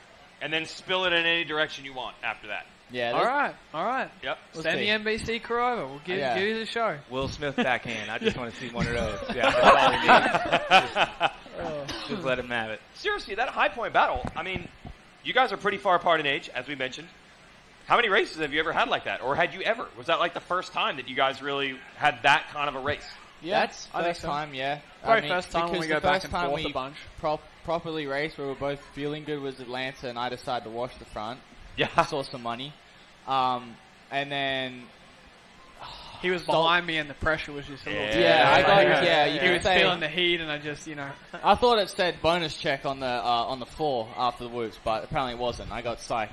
and then spill it in any direction you want after that. Yeah. All right, all right. Yep. We'll Send see. the NBC crew over. We'll give you the show. Will Smith backhand. I just want to see one of those. Yeah, that's all we need. Just let him have it. Seriously, that High Point battle, I mean, you guys are pretty far apart in age, as we mentioned. How many races have you ever had like that? Or had you ever? Was that like the first time that you guys really had that kind of a race? Yeah, That's- I think first so. time. Yeah. Probably first time when because we go the back first and time forth we a bunch. properly raced, we were both feeling good. Was Atlanta, and I decided to wash the front. Yeah. Saw some money. And then He was behind me, and the pressure was just a little. Yeah, I got you He could was say. feeling the heat, and I just, I thought it said bonus check on the floor after the whoops, but apparently it wasn't. I got psyched.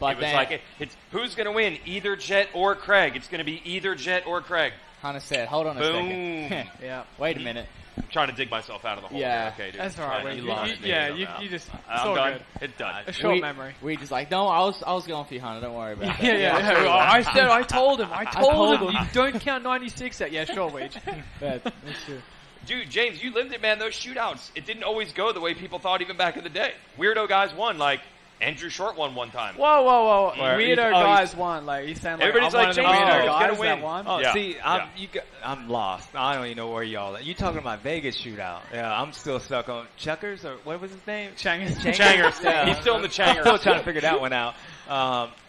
But It was then like, it's who's going to win? Either Jet or Craig. It's going to be either Jet or Craig. Hunter said, "Hold on a Boom. second. Yeah. Wait a minute." I'm trying to dig myself out of the hole. Yeah. Okay, dude. That's all right. Yeah, You lost me. yeah, you just. It's I'm all done. good. It's done. A short memory. We just like, no, I was going for you, Hunter. Don't worry about that. Yeah. I told him. I told told him. him. You don't count 96 at. Yeah, sure, Weege. That's true. Dude, James, you lived it, man. Those shootouts, it didn't always go the way people thought even back in the day. Weirdo guys won, like Andrew Short won one time. Whoa. Where- Weirdo guys won. Like, he's saying, like, Everybody's I'm like, one of the James weirdo Harden's guys gonna that win. won. Oh, Yeah. see, Yeah. I'm lost. I don't even know where y'all at. You talking about Vegas shootout? Yeah, I'm still stuck on Chuckers or what was his name? Changers. Changers. Yeah. He's still in the I'm Changers. still trying to figure that one out.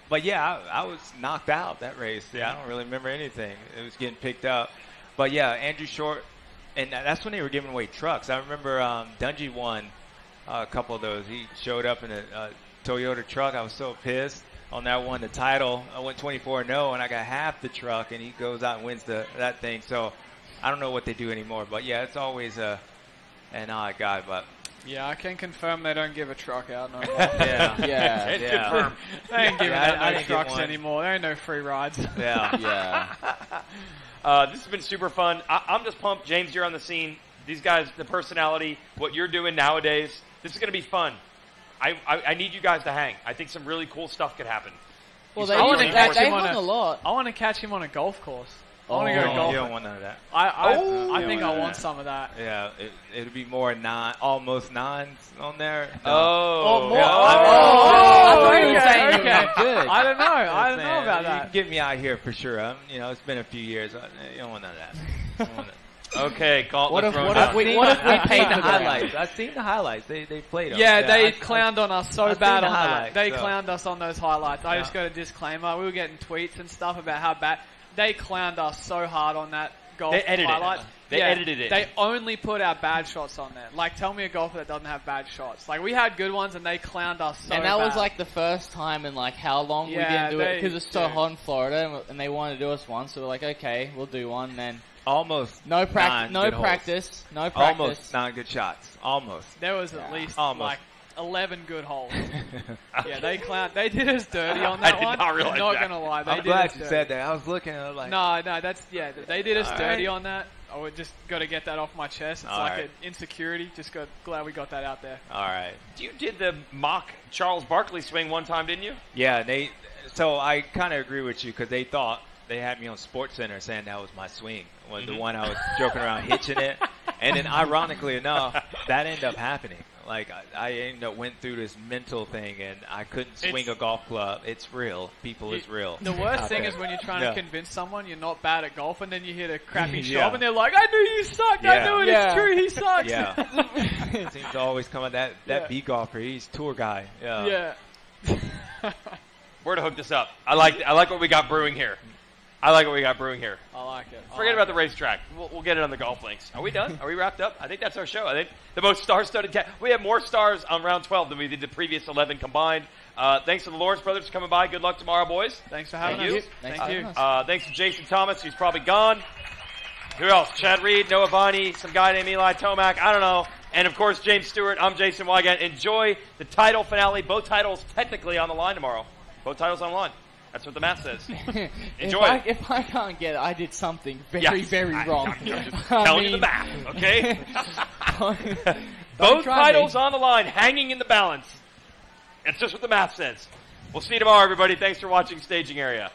But yeah, I was knocked out that race. Yeah, I don't really remember anything. It was getting picked up. But yeah, Andrew Short, and that's when they were giving away trucks. I remember Dungy won a couple of those. He showed up in a Toyota truck. I was so pissed on that one, the title. I went 24-0, and I got half the truck, and he goes out and wins that thing. So I don't know what they do anymore. But yeah, it's always an odd guy. But Yeah, I can confirm they don't give a truck out no more. Yeah. It's Yeah. confirmed. They ain't giving Yeah, I out no didn't get trucks one. anymore. There ain't no free rides. yeah. Yeah. This has been super fun. I'm just pumped. James, you're on the scene. These guys, the personality, what you're doing nowadays, this is going to be fun. I need you guys to hang. I think some really cool stuff could happen. Well, You they, start wanna training catch for they it. him on hung a- a lot. I want to catch him on a golf course. I want to You go don't golfing. want none of that. I think I want want that. some of that. Yeah, it'll be more almost nines on there. Oh, more. Yeah, I thought you were okay, saying you okay. were good. I don't know. I don't know Man, about you that. can get me out here for sure. It's been a few years. You don't want none of that. You don't want that. Okay, What if gauntlet we paid the the highlights? I've seen the highlights. They played them. Yeah, they I clowned on us so I've bad seen the on that. highlights, They so. clowned us on those highlights. I Yeah. just got a disclaimer. We were getting tweets and stuff about how bad they clowned us so hard on that golf They edited it. highlights. They edited it. They only put our bad shots on there. Like, tell me a golfer that doesn't have bad shots. Like, we had good ones and they clowned us so And that was bad. like the first time in like how long we Yeah, didn't do it because it's so dude. hot in Florida and they wanted to do us one, so we're like, okay, we'll do one. And then almost no practice, nine good holes. no practice. Almost 9 good shots. Almost. There was at least Almost. like 11 good holes. Yeah, they clowned. They did us dirty on that did one. not realize I'm not that. gonna lie. They I'm did glad us you dirty. said that. I was looking at it like, No, they did us All dirty right. on that. I would just got to get that off my chest. It's All like right. an insecurity. Glad we got that out there. all right. You did the mock Charles Barkley swing one time, didn't you? Yeah, so I kind of agree with you because they thought they had me on SportsCenter saying that was my swing. Was the one I was joking around hitching it. And then ironically enough, that ended up happening. Like I ended up went through this mental thing and I couldn't swing a golf club. It's real. People is real. The worst out thing there. is when you're trying Yeah. to convince someone you're not bad at golf, and then you hit a crappy Yeah. shot, and they're like, "I knew you sucked. I Yeah. knew it. Yeah. It's true. He sucks." Yeah. Seems to always come at that Yeah. B golfer. He's tour guy. Yeah. Where to hook this up? I like what we got brewing here. I like what we got brewing here. I like it. Forget about the racetrack. We'll get it on the golf links. Are we done? Are we wrapped up? I think that's our show. I think the most star-studded we have more stars on round 12 than we did the previous 11 combined. Thanks to the Lawrence brothers for coming by. Good luck tomorrow, boys. Thanks for having Thank us. you. Thank you. Thanks to Jason Thomas, who's probably gone. Who else? Chad Reed, Noah Viney, some guy named Eli Tomac. I don't know. And, of course, James Stewart. I'm Jason Wygant. Enjoy the title finale. Both titles technically on the line tomorrow. Both titles on the line. That's what the math says. Enjoy it. If I can't get it, I did something very wrong. I'm just telling you the math, okay? Don't Both try titles me. on the line, hanging in the balance. It's just what the math says. We'll see you tomorrow, everybody. Thanks for watching Staging Area.